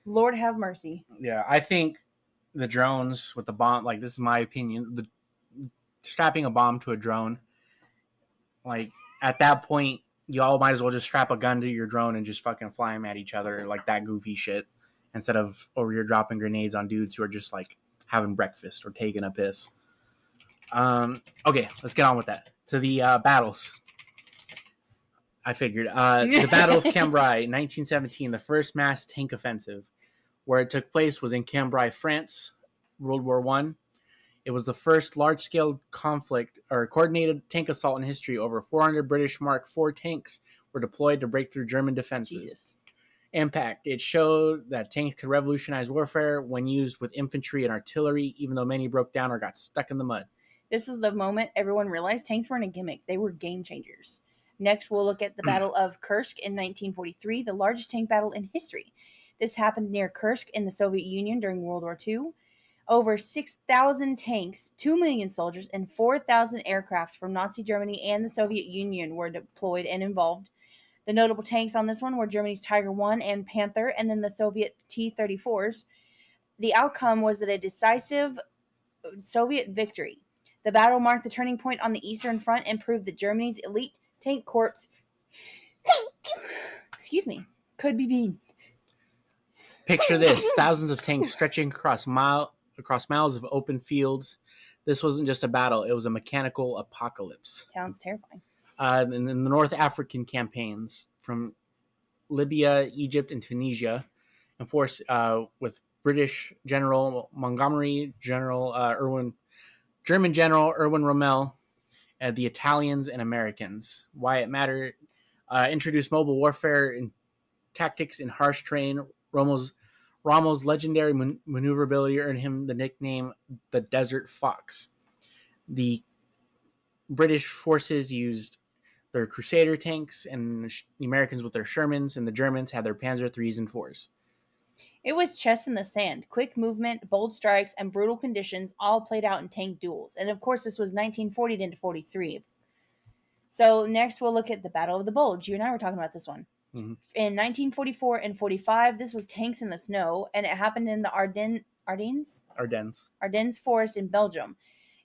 Lord have mercy. Yeah, I think the drones with the bomb, like, this is my opinion, strapping a bomb to a drone, like, at that point, you all might as well just strap a gun to your drone and just fucking fly them at each other, like that goofy shit, instead of over here dropping grenades on dudes who are just, like, having breakfast or taking a piss. Okay, let's get on with that. To the battles. I figured. The Battle of Cambrai, 1917, the first mass tank offensive. Where it took place was in Cambrai, France, World War I. It was the first large-scale conflict or coordinated tank assault in history. Over 400 British Mark IV tanks were deployed to break through German defenses. Jesus. Impact. It showed that tanks could revolutionize warfare when used with infantry and artillery, even though many broke down or got stuck in the mud. This was the moment everyone realized tanks weren't a gimmick. They were game changers. Next, we'll look at the Battle of Kursk in 1943, the largest tank battle in history. This happened near Kursk in the Soviet Union during World War II. Over 6,000 tanks, 2 million soldiers, and 4,000 aircraft from Nazi Germany and the Soviet Union were deployed and involved. The notable tanks on this one were Germany's Tiger I and Panther, and then the Soviet T-34s. The outcome was a decisive Soviet victory. The battle marked the turning point on the Eastern Front and proved that Germany's elite tank corps could be beaten. Picture this: thousands of tanks stretching across miles of open fields. This wasn't just a battle; it was a mechanical apocalypse. Sounds terrifying. In the North African campaigns from Libya, Egypt, and Tunisia, enforced with British General Montgomery, German General Erwin Rommel, the Italians and Americans. Why it mattered: introduced mobile warfare and tactics in harsh terrain. Rommel's legendary maneuverability earned him the nickname the Desert Fox. The British forces used their Crusader tanks, and the Americans with their Shermans, and the Germans had their Panzer IIIs and IVs. It was chess in the sand. Quick movement, bold strikes, and brutal conditions all played out in tank duels. And of course, this was 1940 into 43. So next we'll look at the Battle of the Bulge. You and I were talking about this one. Mm-hmm. In 1944 and 45, this was tanks in the snow, and it happened in the Ardennes forest in Belgium.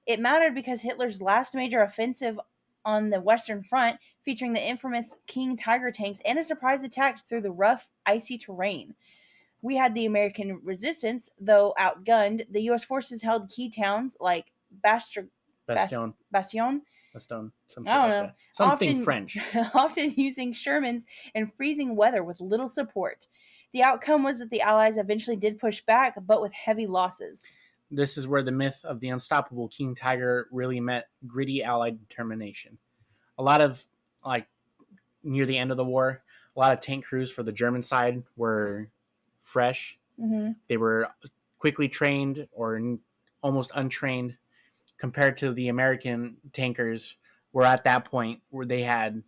It mattered because Hitler's last major offensive on the Western Front, featuring the infamous King Tiger tanks and a surprise attack through the rough, icy terrain. We had the American resistance, though outgunned. The U.S. forces held key towns like Bastion. Something French. Often using Shermans in freezing weather with little support. The outcome was that the Allies eventually did push back, but with heavy losses. This is where the myth of the unstoppable King Tiger really met gritty Allied determination. A lot of, near the end of the war, a lot of tank crews for the German side were fresh. Mm-hmm. They were quickly trained or almost untrained compared to the American tankers, were at that point where they had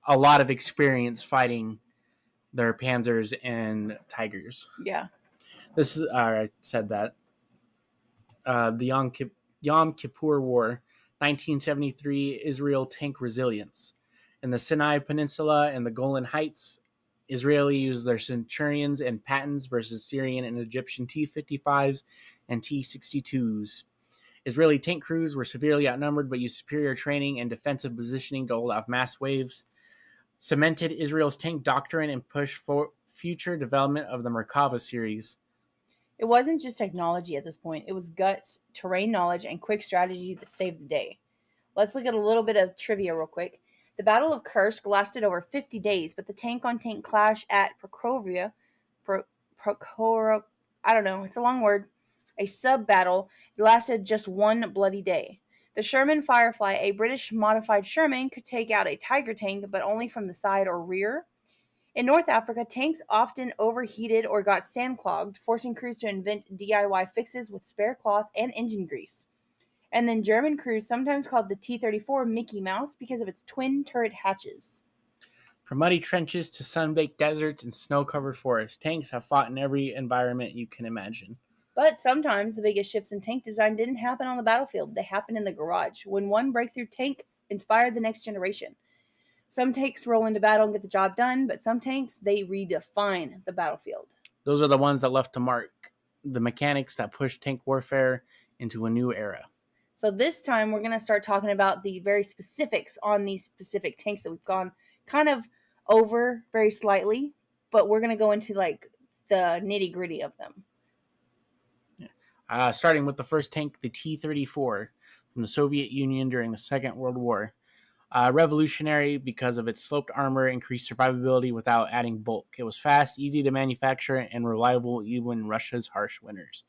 a lot of experience fighting their Panzers and Tigers. Yeah. This is, I said that. The Yom Kippur War, 1973, Israel tank resilience. In the Sinai Peninsula and the Golan Heights, Israeli used their Centurions and Pattons versus Syrian and Egyptian T-55s and T-62s. Israeli tank crews were severely outnumbered but used superior training and defensive positioning to hold off mass waves, cemented Israel's tank doctrine, and pushed for future development of the Merkava series. It wasn't just technology at this point. It was guts, terrain knowledge, and quick strategy that saved the day. Let's look at a little bit of trivia real quick. The Battle of Kursk lasted over 50 days, but the tank-on-tank clash at Prokhorovka, I don't know, it's a long word, a sub-battle, lasted just one bloody day. The Sherman Firefly, a British modified Sherman, could take out a Tiger tank, but only from the side or rear. In North Africa, tanks often overheated or got sand-clogged, forcing crews to invent DIY fixes with spare cloth and engine grease. And then German crews sometimes called the T-34 Mickey Mouse because of its twin turret hatches. From muddy trenches to sun-baked deserts and snow-covered forests, tanks have fought in every environment you can imagine. But sometimes the biggest shifts in tank design didn't happen on the battlefield. They happened in the garage, when one breakthrough tank inspired the next generation. Some tanks roll into battle and get the job done, but some tanks, they redefine the battlefield. Those are the ones that left a mark, the mechanics that pushed tank warfare into a new era. So this time we're going to start talking about the very specifics on these specific tanks that we've gone kind of over very slightly, but we're going to go into the nitty gritty of them. Starting with the first tank, the T-34 from the Soviet Union during the Second World War. Revolutionary because of its sloped armor, increased survivability without adding bulk. It was fast, easy to manufacture, and reliable even in Russia's harsh winters.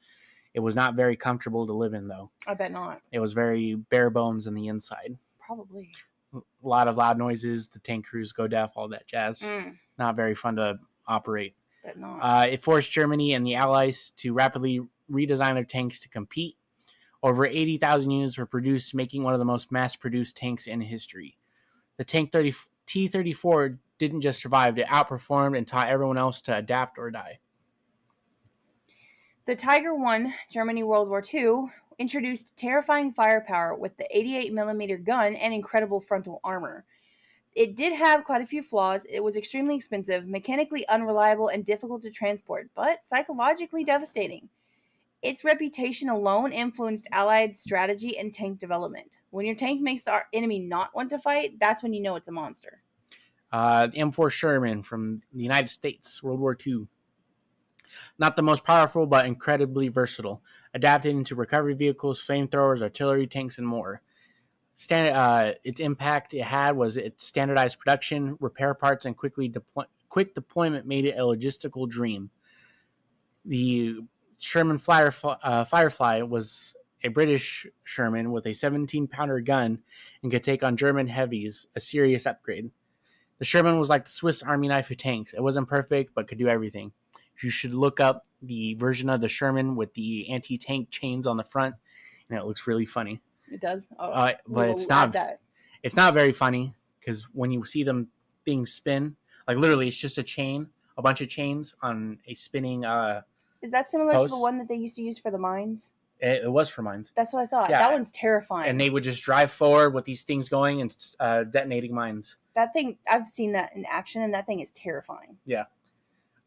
It was not very comfortable to live in, though. I bet not. It was very bare bones on the inside. Probably. A lot of loud noises. The tank crews go deaf, all that jazz. Not very fun to operate. Bet not. It forced Germany and the Allies to rapidly redesign their tanks to compete. Over 80,000 units were produced, making one of the most mass-produced tanks in history. The tank T-34 didn't just survive, it outperformed and taught everyone else to adapt or die. The Tiger I, Germany World War II, introduced terrifying firepower with the 88mm gun and incredible frontal armor. It did have quite a few flaws. It was extremely expensive, mechanically unreliable, and difficult to transport, but psychologically devastating. Its reputation alone influenced Allied strategy and tank development. When your tank makes the enemy not want to fight, that's when you know it's a monster. The M4 Sherman from the United States, World War II. Not the most powerful, but incredibly versatile. Adapted into recovery vehicles, flamethrowers, artillery tanks, and more. Its impact it had was its standardized production, repair parts, and quick deployment made it a logistical dream. The Sherman Firefly was a British Sherman with a 17-pounder gun and could take on German heavies, a serious upgrade. The Sherman was like the Swiss Army knife of tanks. It wasn't perfect, but could do everything. You should look up the version of the Sherman with the anti-tank chains on the front, and it looks really funny. It does? But it's not very funny, because when you see them things spin, like literally it's just a bunch of chains on a spinning Is that similar post. to the one that they used to use for the mines? It was for mines. That's what I thought. Yeah. That one's terrifying. And they would just drive forward with these things going and detonating mines. That thing, I've seen that in action, and that thing is terrifying. Yeah.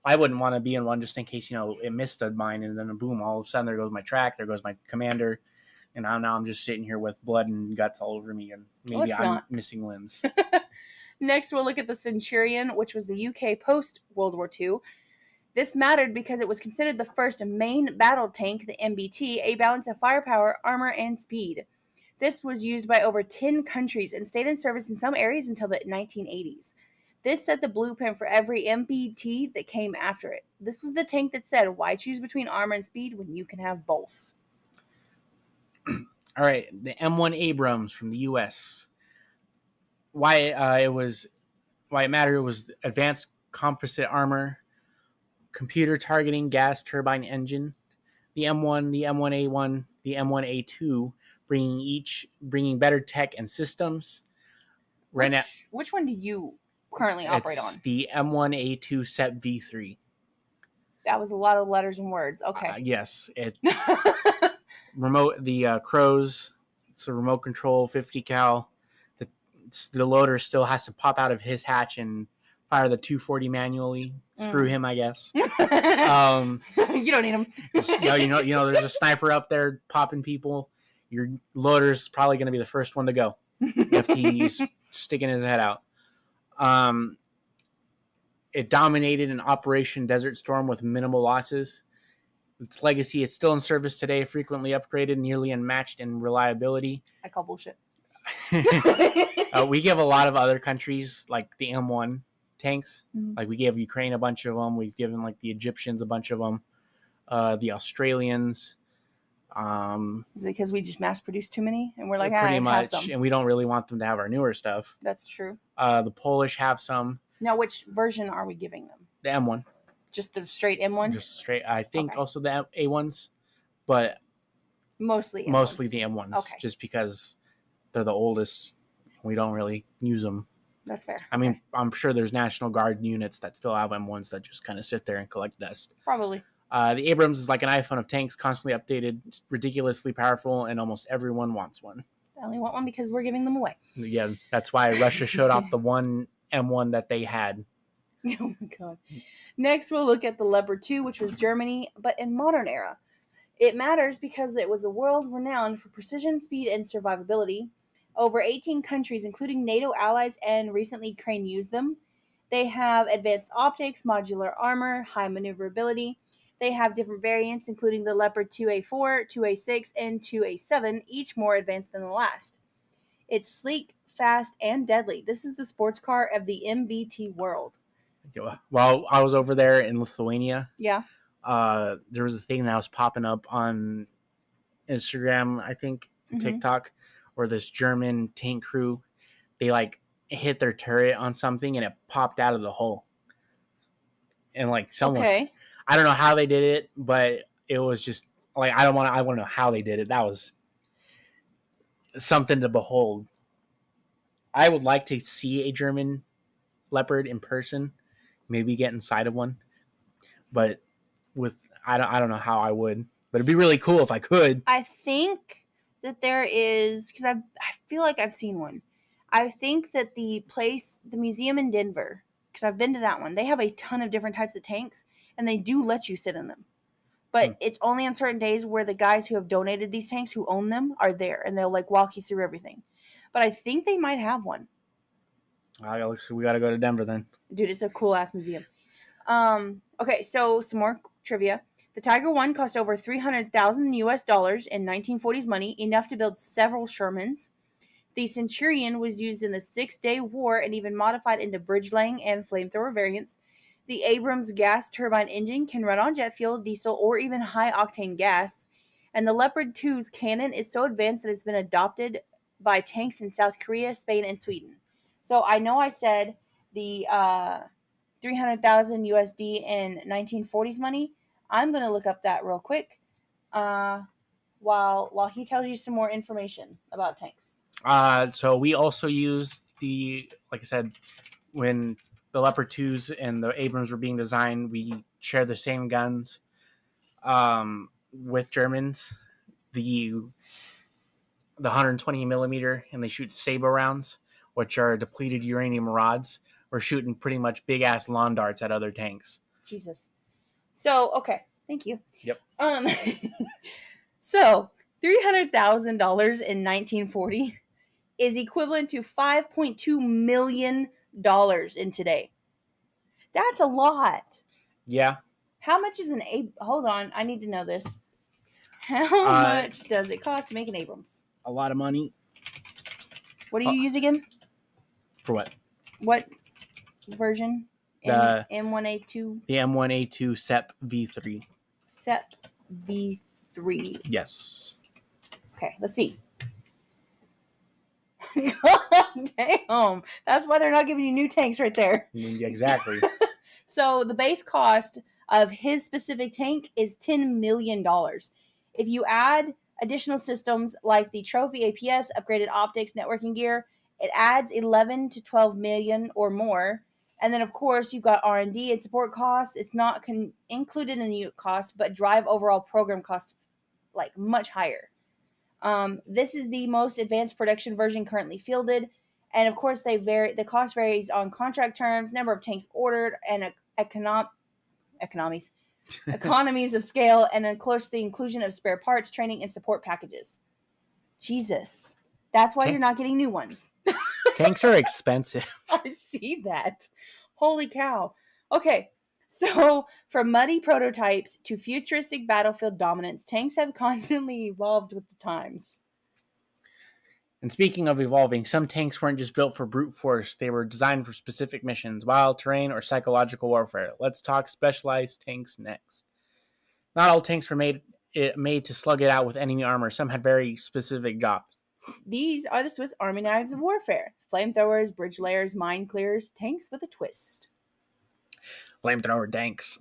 I wouldn't want to be in one just in case, it missed a mine and then boom, all of a sudden there goes my track, there goes my commander, and now I'm just sitting here with blood and guts all over me, and maybe I'm missing limbs. Next, we'll look at the Centurion, which was the UK post-World War II. This mattered because it was considered the first main battle tank, the MBT, a balance of firepower, armor, and speed. This was used by over 10 countries and stayed in service in some areas until the 1980s. This set the blueprint for every MBT that came after it. This was the tank that said, why choose between armor and speed when you can have both? All right, the M1 Abrams from the U.S. Why it mattered was advanced composite armor, computer targeting gas turbine engine, the M1, the M1A1, the M1A2, bringing better tech and systems. Which one do you currently operate on? The M1A2 SEP V3. That was a lot of letters and words. Okay. Yes, it's remote. The Crows. It's a remote control 50 cal. The loader still has to pop out of his hatch and fire the 240 manually. Screw him, I guess. You don't need him. There's a sniper up there popping people. Your loader's probably going to be the first one to go if he's sticking his head out. It dominated an Operation Desert Storm with minimal losses. Its legacy is still in service today, frequently upgraded, nearly unmatched in reliability. I call bullshit. We give a lot of other countries like the M1 tanks. Mm-hmm. Like we gave Ukraine a bunch of them. We've given like the Egyptians a bunch of them. The Australians. Is it because we just mass produce too many and we're like, pretty much, and we don't really want them to have our newer stuff. That's true. The Polish have some. Now, which version are we giving them? The M1. Just the straight M1? Just straight. I think also the A1s, but mostly the M1s. Okay. Just because they're the oldest, we don't really use them. That's fair. I mean, I'm sure there's National Guard units that still have M1s that just kind of sit there and collect dust. Probably. The Abrams is like an iPhone of tanks, constantly updated, ridiculously powerful, and almost everyone wants one. I only want one because we're giving them away. Yeah, that's why Russia showed off the one M1 that they had. Oh my god. Next, we'll look at the Leopard 2, which was Germany, but in modern era. It matters because it was a world renowned for precision, speed, and survivability. Over 18 countries, including NATO allies and recently Ukraine, use them. They have advanced optics, modular armor, high maneuverability. They have different variants, including the Leopard 2A4, 2A6, and 2A7, each more advanced than the last. It's sleek, fast, and deadly. This is the sports car of the MBT world. Well, I was over there in Lithuania. Yeah. there was a thing that was popping up on Instagram, I think, and TikTok, where this German tank crew, they like hit their turret on something and it popped out of the hole. And like someone, I don't know how they did it, but it was just like I want to know how they did it. That was something to behold. I would like to see a German Leopard in person, maybe get inside of one, but I don't know how I would, but it'd be really cool if I could. I think that there is, because I feel like I've seen one. I think that the museum in Denver, because I've been to that one, they have a ton of different types of tanks, and they do let you sit in them. But it's only on certain days where the guys who have donated these tanks, who own them, are there, and they'll like walk you through everything. But I think they might have one. We got to go to Denver then. Dude, it's a cool-ass museum. Okay, so some more trivia. The Tiger I cost over $300,000 US in 1940s money, enough to build several Shermans. The Centurion was used in the Six-Day War and even modified into bridge-laying and flamethrower variants. The Abrams gas turbine engine can run on jet fuel, diesel, or even high-octane gas. And the Leopard 2's cannon is so advanced that it's been adopted by tanks in South Korea, Spain, and Sweden. So I know I said the $300,000 USD in 1940s money. I'm going to look up that real quick while he tells you some more information about tanks. So we also used like I said, when the Leopard 2s and the Abrams were being designed, we shared the same guns with Germans. The 120 millimeter, and they shoot Sabre rounds, which are depleted uranium rods. We're shooting pretty much big ass lawn darts at other tanks. Jesus. So, okay. Thank you. Yep. So $300,000 in 1940 is equivalent to $5.2 million in today. That's a lot. Yeah. How much is hold on, I need to know this. How much does it cost to make an Abrams? A lot of money. What do you use again? For what? What version? M1A2? The M1A2 SEP V3. SEP V3. Yes. Okay, let's see. God damn. That's why they're not giving you new tanks right there. Exactly. So the base cost of his specific tank is $10 million. If you add additional systems like the trophy APS, upgraded optics, networking gear, it adds 11 to 12 million or more. And then, of course, you've got R&D and support costs. It's not included in the unit cost, but drive overall program cost like much higher. This is the most advanced production version currently fielded. And, of course, they vary. The cost varies on contract terms, number of tanks ordered, and economies of scale, and of course the inclusion of spare parts, training, and support packages. Jesus. That's why you're not getting new ones. Tanks are expensive. I see that. Holy cow. Okay, so from muddy prototypes to futuristic battlefield dominance, tanks have constantly evolved with the times. And speaking of evolving, some tanks weren't just built for brute force. They were designed for specific missions, wild terrain, or psychological warfare. Let's talk specialized tanks next. Not all tanks were made to slug it out with enemy armor. Some had very specific jobs. These are the Swiss Army knives of warfare. Flamethrowers, bridge layers, mine clearers, tanks with a twist. Flamethrower tanks.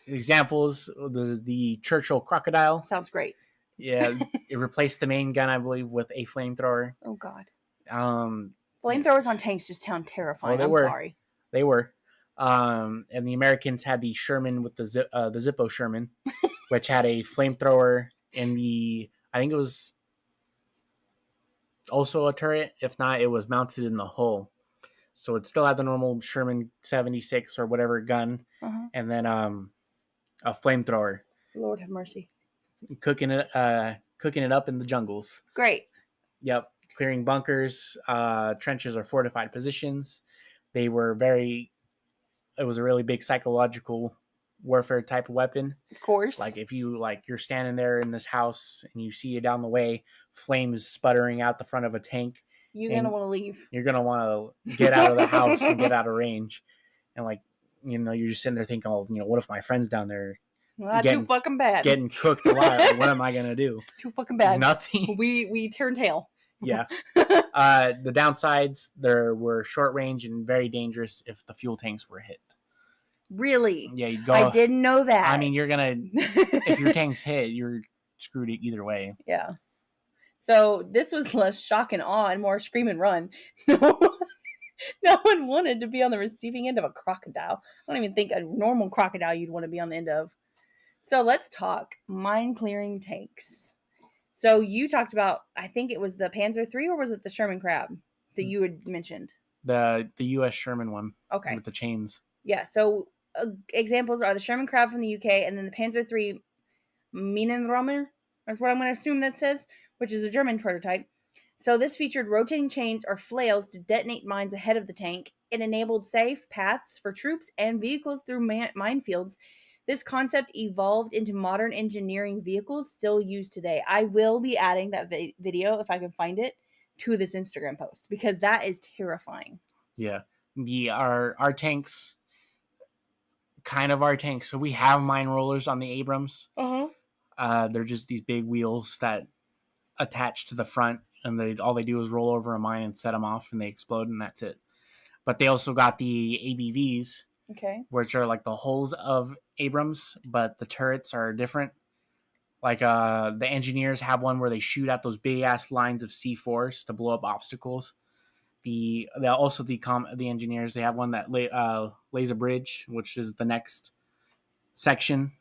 Examples, the Churchill Crocodile. Sounds great. Yeah, it replaced the main gun, I believe, with a flamethrower. Oh, God. Flamethrowers on tanks just sound terrifying. Sorry. They were. And the Americans had the Sherman with the Zippo Sherman, which had a flamethrower in I think it was also a turret. If not, it was mounted in the hull. So it still had the normal Sherman 76 or whatever gun, and then a flamethrower. Lord have mercy. Cooking it up in the jungles. Great. Yep. Clearing bunkers, trenches, or fortified positions. It was a really big psychological warfare type of weapon. Of course. Like if you're standing there in this house and you see it down the way, flames sputtering out the front of a tank. You're going to want to leave. You're going to want to get out of the house and get out of range. And like you're just sitting there thinking, oh, what if my friend's down there Well, too fucking bad. getting cooked alive? What am I gonna do? Too fucking bad. Nothing. We turn tail. Yeah. The downsides, there were short range and very dangerous if the fuel tanks were hit. Really? Yeah, you'd go. I didn't know that. I mean, you're gonna if your tank's hit, you're screwed either way. Yeah. So this was less shock and awe and more scream and run. No one wanted to be on the receiving end of a crocodile. I don't even think a normal crocodile you'd want to be on the end of. So let's talk mine clearing tanks. So you talked about, I think it was the Panzer III, or was it the Sherman Crab that you had mentioned? The U.S. Sherman one. Okay. With the chains. Yeah. So examples are the Sherman Crab from the UK, and then the Panzer III Minenrömer. That's what I'm going to assume that says, which is a German prototype. So this featured rotating chains or flails to detonate mines ahead of the tank. It enabled safe paths for troops and vehicles through minefields. This concept evolved into modern engineering vehicles still used today. I will be adding that video, if I can find it, to this Instagram post, because that is terrifying. Yeah. Our tanks, kind of our tanks. So we have mine rollers on the Abrams. Uh-huh. They're just these big wheels that attach to the front, and all they do is roll over a mine and set them off, and they explode, and that's it. But they also got the ABVs, Okay. which are like the hulls of Abrams, but the turrets are different. Like the engineers have one where they shoot out those big ass lines of C4s to blow up obstacles. The engineers, they have one that lays a bridge, which is the next section.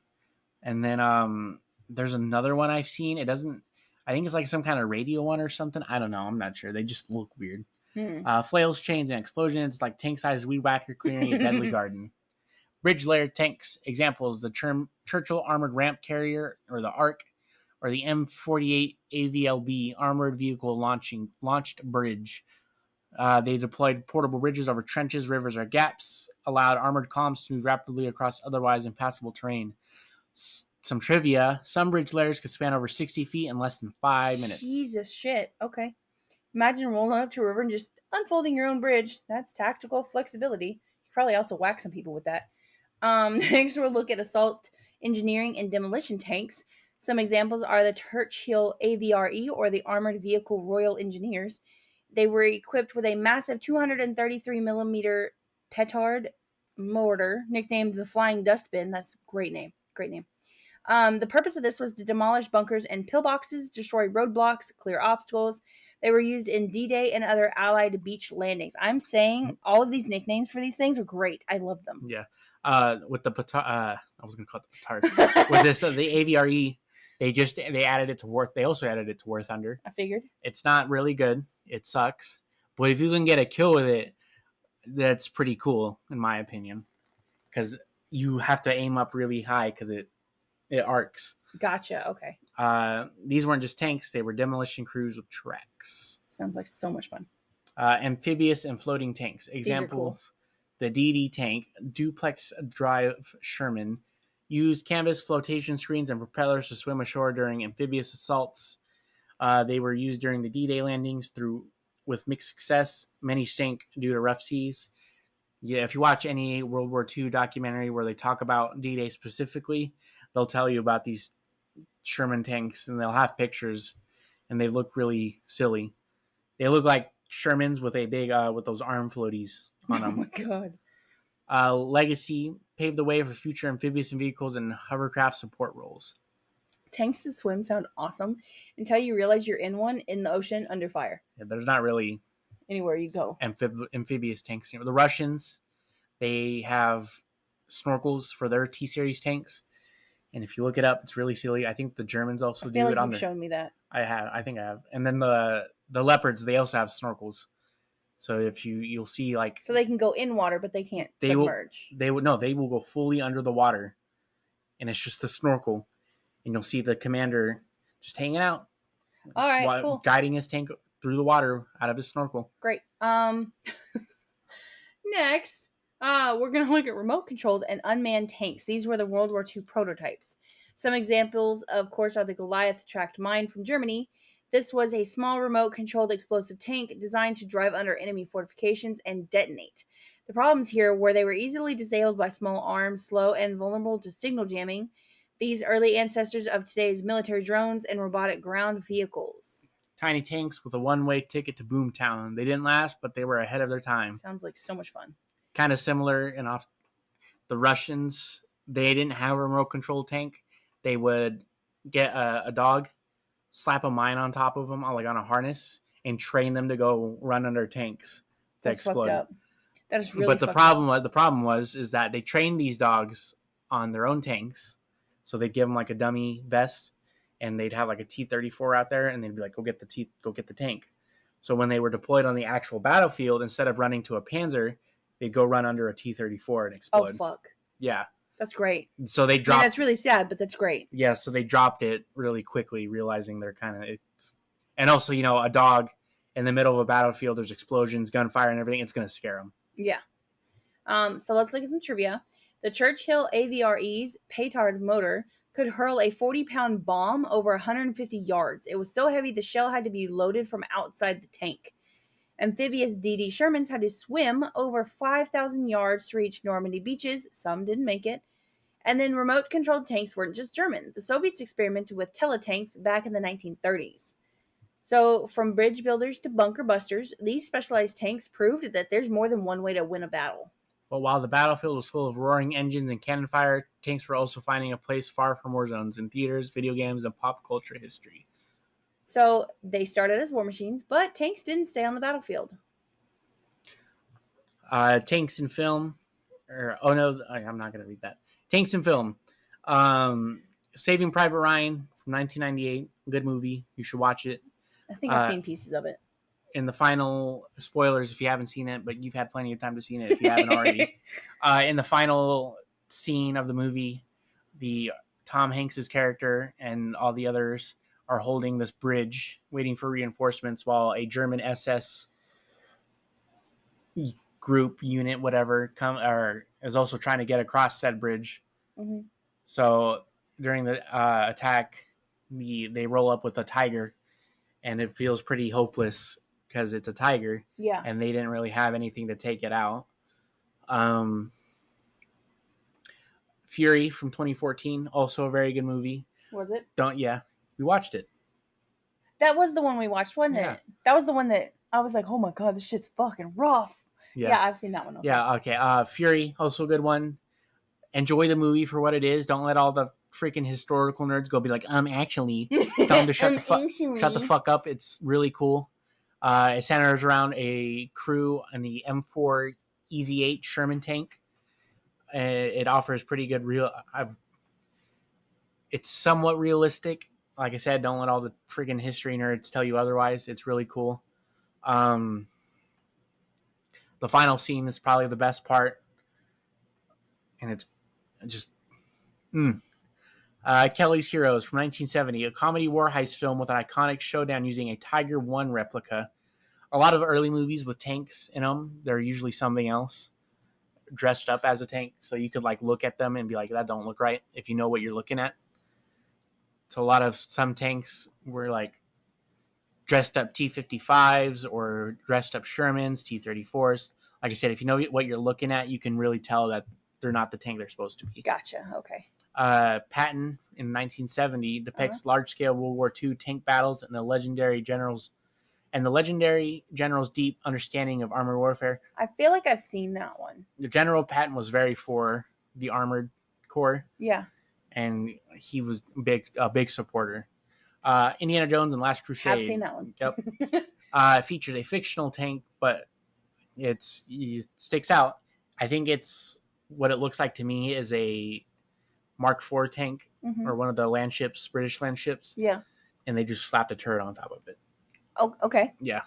And then there's another one I've seen. I think it's like some kind of radio one or something. I don't know. I'm not sure. They just look weird. Flails, chains, and explosions, like tank-sized weed whacker clearing a deadly garden. Bridge layer tanks, examples, the Churchill Armored Ramp Carrier, or the ARC, or the M48 AVLB Armored Vehicle Launched Bridge. They deployed portable bridges over trenches, rivers, or gaps, allowed armored columns to move rapidly across otherwise impassable terrain. Some trivia, some bridge layers could span over 60 feet in less than 5 minutes. Jesus shit. Okay. Imagine rolling up to a river and just unfolding your own bridge. That's tactical flexibility. You could probably also whack some people with that. Next, we'll look at assault engineering and demolition tanks. Some examples are the Churchill AVRE, or the Armored Vehicle Royal Engineers. They were equipped with a massive 233 millimeter petard mortar, nicknamed the Flying Dustbin. That's a great name. Great name. The purpose of this was to demolish bunkers and pillboxes, destroy roadblocks, clear obstacles. They were used in D-Day and other Allied beach landings. I'm saying all of these nicknames for these things are great. I love them. Yeah. With the I was going to call it the petard. With this, the AVRE, they added it to War. They also added it to War Thunder. I figured. It's not really good. It sucks. But if you can get a kill with it, that's pretty cool, in my opinion. Because you have to aim up really high because it arcs. Gotcha. Okay. These weren't just tanks. They were demolition crews with tracks. Sounds like so much fun. Amphibious and floating tanks. Examples. Cool. The DD tank, duplex drive Sherman, used canvas flotation screens and propellers to swim ashore during amphibious assaults. They were used during the D-Day landings with mixed success. Many sank due to rough seas. Yeah, if you watch any World War II documentary where they talk about D-Day specifically, they'll tell you about these Sherman tanks, and they'll have pictures, and they look really silly. They look like Shermans with a big with those arm floaties on them. Oh my god. Legacy paved the way for future amphibious vehicles and hovercraft support roles. Tanks that swim sound awesome until you realize you're in one in the ocean under fire. Yeah, there's not really anywhere you go amphibious tanks. The Russians, they have snorkels for their T-series tanks. And if you look it up, it's really silly. I think the Germans also do it on their... shown me that. I think I have. And then the Leopards, they also have snorkels. So if you'll see like... So they can go in water, but they can't submerge. They will go fully under the water. And it's just the snorkel. And you'll see the commander just hanging out. All right, cool. Guiding his tank through the water out of his snorkel. Great. Next... we're going to look at remote-controlled and unmanned tanks. These were the World War II prototypes. Some examples, of course, are the Goliath tracked mine from Germany. This was a small remote-controlled explosive tank designed to drive under enemy fortifications and detonate. The problems here were they were easily disabled by small arms, slow, and vulnerable to signal jamming. These early ancestors of today's military drones and robotic ground vehicles. Tiny tanks with a one-way ticket to Boomtown. They didn't last, but they were ahead of their time. Sounds like so much fun. Kind of similar and off. The Russians, they didn't have a remote control tank. They would get a dog, slap a mine on top of them, like on a harness, and train them to go run under tanks to That's explode. fucked up. That is really. But the problem was is that they trained these dogs on their own tanks, so they'd give them like a dummy vest, and they'd have like a T-34 out there, and they'd be like, go get the tank. So when they were deployed on the actual battlefield, instead of running to a Panzer, they'd go run under a T-34 and explode. Oh fuck! Yeah, that's great. So they dropped. That's really sad, but that's great. Yeah, so they dropped it really quickly, realizing they're kind of. And also, a dog in the middle of a battlefield, there's explosions, gunfire, and everything. It's going to scare them. Yeah. So let's look at some trivia. The Churchill AVRE's Petard motor could hurl a 40-pound bomb over 150 yards. It was so heavy the shell had to be loaded from outside the tank. Amphibious D.D. Shermans had to swim over 5,000 yards to reach Normandy beaches. Some didn't make it. And then remote-controlled tanks weren't just German. The Soviets experimented with teletanks back in the 1930s. So, from bridge builders to bunker busters, these specialized tanks proved that there's more than one way to win a battle. But while the battlefield was full of roaring engines and cannon fire, tanks were also finding a place far from war zones in theaters, video games, and pop culture history. So, they started as war machines, but tanks didn't stay on the battlefield. Tanks in film. I'm not going to read that. Tanks in film. Saving Private Ryan from 1998. Good movie. You should watch it. I think I've seen pieces of it. In the final, spoilers if you haven't seen it, but you've had plenty of time to see it if you haven't already. In the final scene of the movie, the Tom Hanks's character and all the others are holding this bridge, waiting for reinforcements, while a German SS group, unit, whatever, is also trying to get across said bridge. Mm-hmm. So during the attack, they roll up with a Tiger, and it feels pretty hopeless because it's a Tiger. Yeah. And they didn't really have anything to take it out. Fury from 2014, also a very good movie. Was it? We watched it. That was the one we watched, wasn't it? That was the one that I was like, oh my god, this shit's fucking rough. Yeah, I've seen that one. Okay. Yeah, okay. Fury, also a good one. Enjoy the movie for what it is. Don't let all the freaking historical nerds go be like, actually, tell them to shut the fuck up. It's really cool. It centers around a crew in the M4 Easy 8 Sherman tank. It offers pretty good it's somewhat realistic. Like I said, don't let all the freaking history nerds tell you otherwise. It's really cool. The final scene is probably the best part. And it's just... Kelly's Heroes from 1970, a comedy war heist film with an iconic showdown using a Tiger 1 replica. A lot of early movies with tanks in them, they're usually something else dressed up as a tank, so you could look at them and be like, that don't look right, if you know what you're looking at. So some tanks were dressed up T-55s or dressed up Shermans, T-34s. Like I said, if you know what you're looking at, you can really tell that they're not the tank they're supposed to be. Gotcha. Okay. Patton in 1970 depicts large-scale World War II tank battles and the legendary general's deep understanding of armored warfare. I feel like I've seen that one. The General Patton was very for the Armored Corps. Yeah. And he was a big supporter. Indiana Jones and Last Crusade. I've seen that one. Yep. Features a fictional tank, but it sticks out. I think it's what it looks like to me is a Mark IV tank, or one of the British land ships. Yeah. And they just slapped a turret on top of it. Oh, okay. Yeah.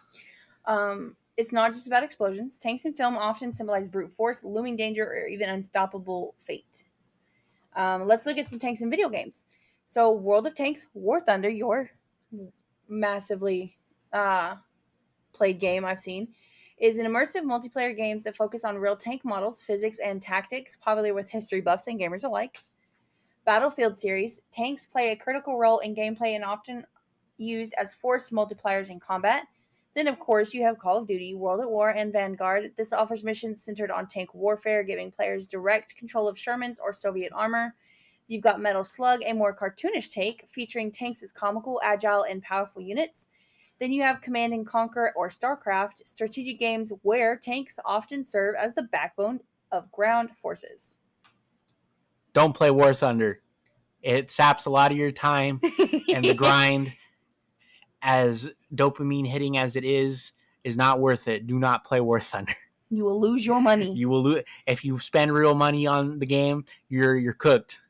It's not just about explosions. Tanks in film often symbolize brute force, looming danger, or even unstoppable fate. Let's look at some tanks in video games. So, World of Tanks, War Thunder, your massively played game I've seen, is an immersive multiplayer games that focus on real tank models, physics, and tactics, popular with history buffs and gamers alike. Battlefield series, tanks play a critical role in gameplay and often used as force multipliers in combat. Then, of course, you have Call of Duty, World at War, and Vanguard. This offers missions centered on tank warfare, giving players direct control of Shermans or Soviet armor. You've got Metal Slug, a more cartoonish take, featuring tanks as comical, agile, and powerful units. Then you have Command and Conquer or StarCraft, strategic games where tanks often serve as the backbone of ground forces. Don't play War Thunder. It saps a lot of your time, and the grind, as dopamine hitting as it is not worth it. Do not play War Thunder. You will lose your money. You will lose if you spend real money on the game. You're cooked.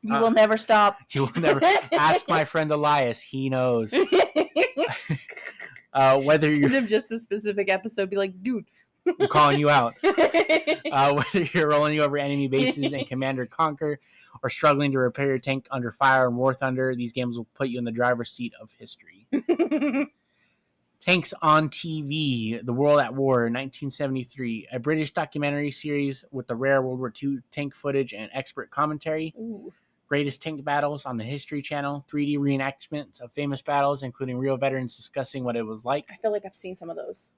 You will never stop. You will never. Ask my friend Elias. He knows. Whether Send you're him just a specific episode, be like, dude, I'm calling you out. Whether you're rolling over enemy bases in Command or Conquer, or struggling to repair your tank under fire in War Thunder, these games will put you in the driver's seat of history. Tanks on TV, The World at War, 1973, a British documentary series with the rare World War II tank footage and expert commentary. Ooh. Greatest tank battles on the History Channel, 3D reenactments of famous battles, including real veterans discussing what it was like. I feel like I've seen some of those.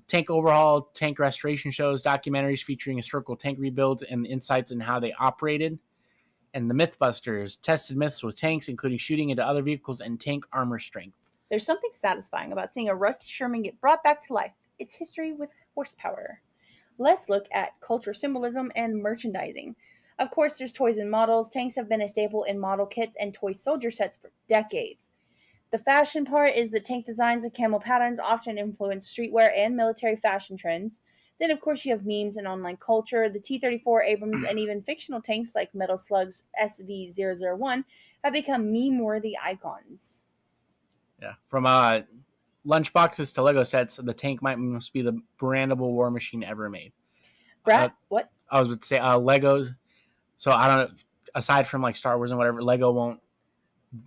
Tank overhaul, tank restoration shows, documentaries featuring historical tank rebuilds and insights in how they operated. And the Mythbusters, tested myths with tanks, including shooting into other vehicles and tank armor strength. There's something satisfying about seeing a rusty Sherman get brought back to life. It's history with horsepower. Let's look at culture symbolism and merchandising. Of course, there's toys and models. Tanks have been a staple in model kits and toy soldier sets for decades. The fashion part is that tank designs and camel patterns often influence streetwear and military fashion trends. Then, of course, you have memes and online culture. The T-34 Abrams and even fictional tanks like Metal Slug's SV-001 have become meme-worthy icons. Yeah, from lunchboxes to Lego sets, the tank must be the brandable war machine ever made. What? I was going to say Legos. So I don't know. Aside from like Star Wars and whatever, Lego won't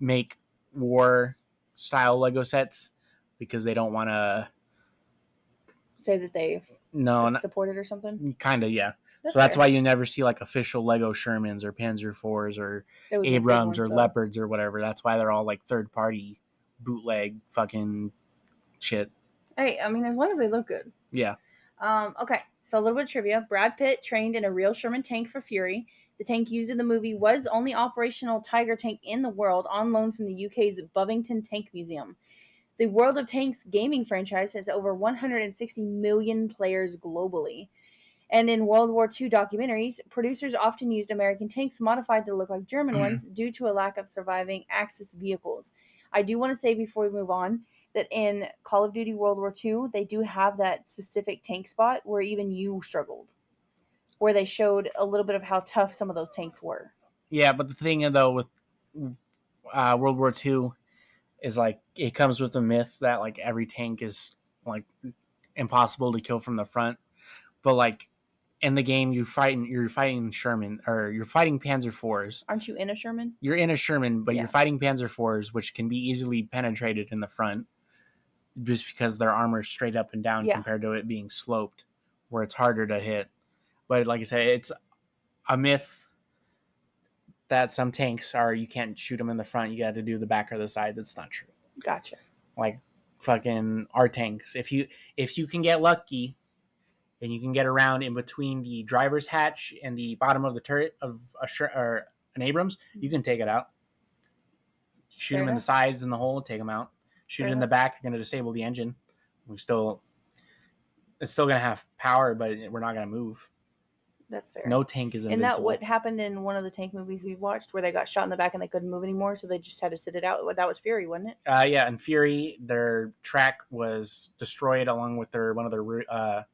make war-style Lego sets because they don't want to say that they support it or something. Kind of, yeah. That's why you never see like official Lego Shermans or Panzer IVs or Abrams or Leopards or whatever. That's why they're all like third-party bootleg fucking shit. Hey, I mean, as long as they look good. Yeah. Okay, so a little bit of trivia. Brad Pitt trained in a real Sherman tank for Fury. The tank used in the movie was the only operational Tiger tank in the world, on loan from the UK's Bovington Tank Museum. The World of Tanks gaming franchise has over 160 million players globally. And in World War II documentaries, producers often used American tanks modified to look like German ones due to a lack of surviving Axis vehicles. I do want to say before we move on that in Call of Duty World War II, they do have that specific tank spot where even you struggled, where they showed a little bit of how tough some of those tanks were. Yeah, but the thing though with World War II is like it comes with a myth that like every tank is like impossible to kill from the front, but like in the game you're fighting Sherman or you're fighting Panzer IVs. Aren't you in a Sherman? You're in a Sherman, but you're fighting Panzer IVs, which can be easily penetrated in the front, just because their armor is straight up and down compared to it being sloped, where it's harder to hit. But like I said, it's a myth that some tanks are you can't shoot them in the front. You got to do the back or the side. That's not true. Gotcha. Like fucking our tanks. If you can get lucky and you can get around in between the driver's hatch and the bottom of the turret of an Abrams, you can take it out. Shoot them in the sides and the hole, take them out. Shoot it in the back, you're going to disable the engine. It's still going to have power, but we're not going to move. That's fair. No tank is invincible. Isn't that what happened in one of the tank movies we've watched, where they got shot in the back and they couldn't move anymore, so they just had to sit it out? That was Fury, wasn't it? Yeah, in Fury, their track was destroyed along with one of their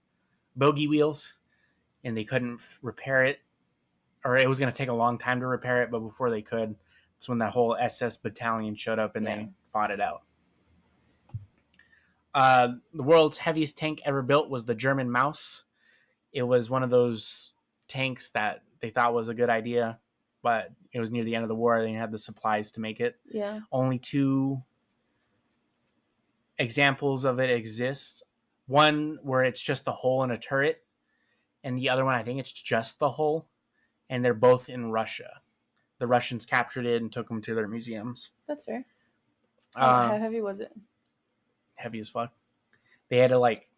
bogey wheels, and they couldn't repair it, or it was going to take a long time to repair it, but before they could, that's when that whole SS battalion showed up and they fought it out. The world's heaviest tank ever built was the German Maus. It was one of those tanks that they thought was a good idea, but it was near the end of the war. They didn't have the supplies to make it. Yeah. Only 2 examples of it exist. One where it's just the hole in a turret, and the other one, I think it's just the hole, and they're both in Russia. The Russians captured it and took them to their museums. That's fair. How heavy was it? heavy as fuck. They had to like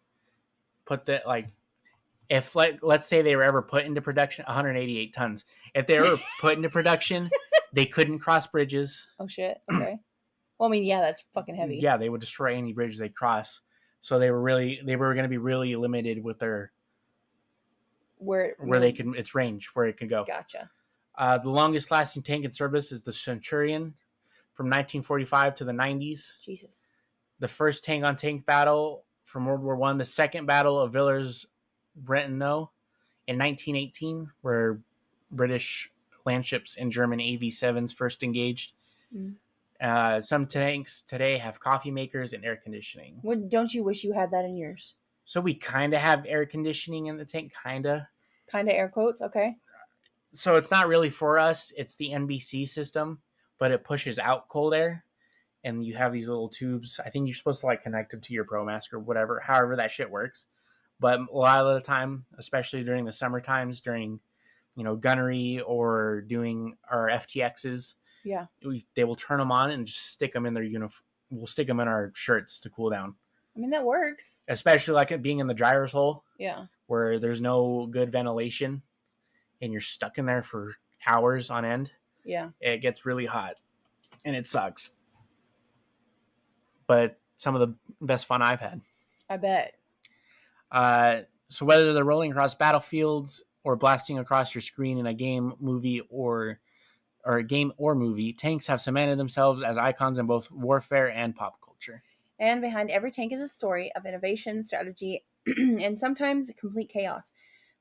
put that like if like let's say they were ever put into production, 188 tons. If they were put into production, they couldn't cross bridges. Oh shit. Okay. Well, I mean, yeah, that's fucking heavy. Yeah, they would destroy any bridge they cross. So they were going to be really limited with their where they can its range where it can go. Gotcha. The longest lasting tank in service is the Centurion from 1945 to the 90s. Jesus. The first tank on tank battle from World War I, the second battle of Villers-Bretonneux in 1918, where British landships and German AV-7s first engaged. Some tanks today have coffee makers and air conditioning. Don't you wish you had that in yours? So we kind of have air conditioning in the tank, kind of. Kind of air quotes, okay. So it's not really for us. It's the NBC system, but it pushes out cold air. And you have these little tubes. I think you're supposed to like connect them to your ProMask or whatever, however that shit works. But a lot of the time, especially during the summer times, during, gunnery or doing our FTXs, yeah, they will turn them on and just stick them in their uniform. We'll stick them in our shirts to cool down. I mean, that works. Especially like it being in the driver's hole. Yeah. Where there's no good ventilation and you're stuck in there for hours on end. Yeah. It gets really hot and it sucks. But some of the best fun I've had. I bet. So whether they're rolling across battlefields or blasting across your screen in a game, movie, or a game or movie, tanks have cemented themselves as icons in both warfare and pop culture. And behind every tank is a story of innovation, strategy, and sometimes complete chaos.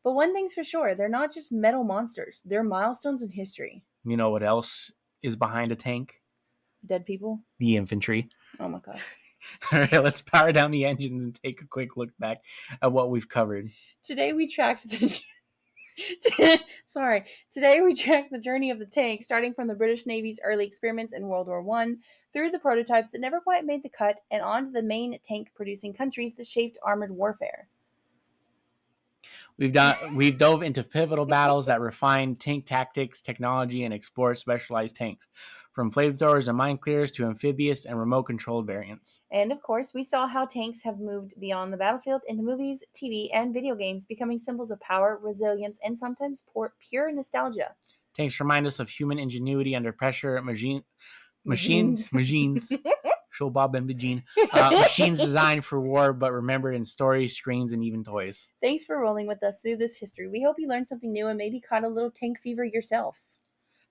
But one thing's for sure, they're not just metal monsters. They're milestones in history. You know what else is behind a tank? Dead people? The infantry. Oh my god. All right, let's power down the engines and take a quick look back at what we've covered. Today we tracked the journey of the tank, starting from the British Navy's early experiments in World War I, through the prototypes that never quite made the cut, and on to the main tank-producing countries that shaped armored warfare. We've dove into pivotal battles that refined tank tactics, technology, and explored specialized tanks, from flamethrowers and mine clearers to amphibious and remote-controlled variants. And of course, we saw how tanks have moved beyond the battlefield into movies, TV, and video games, becoming symbols of power, resilience, and sometimes pure nostalgia. Tanks remind us of human ingenuity under pressure, machines. Show Bob and Vagine. Machines designed for war, but remembered in stories, screens, and even toys. Thanks for rolling with us through this history. We hope you learned something new and maybe caught a little tank fever yourself.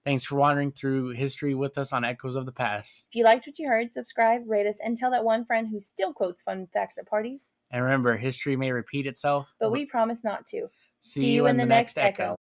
Thanks for wandering through history with us on Echoes of the Past. If you liked what you heard, subscribe, rate us, and tell that one friend who still quotes fun facts at parties. And remember, history may repeat itself, but we promise not to. See you in the next Echo.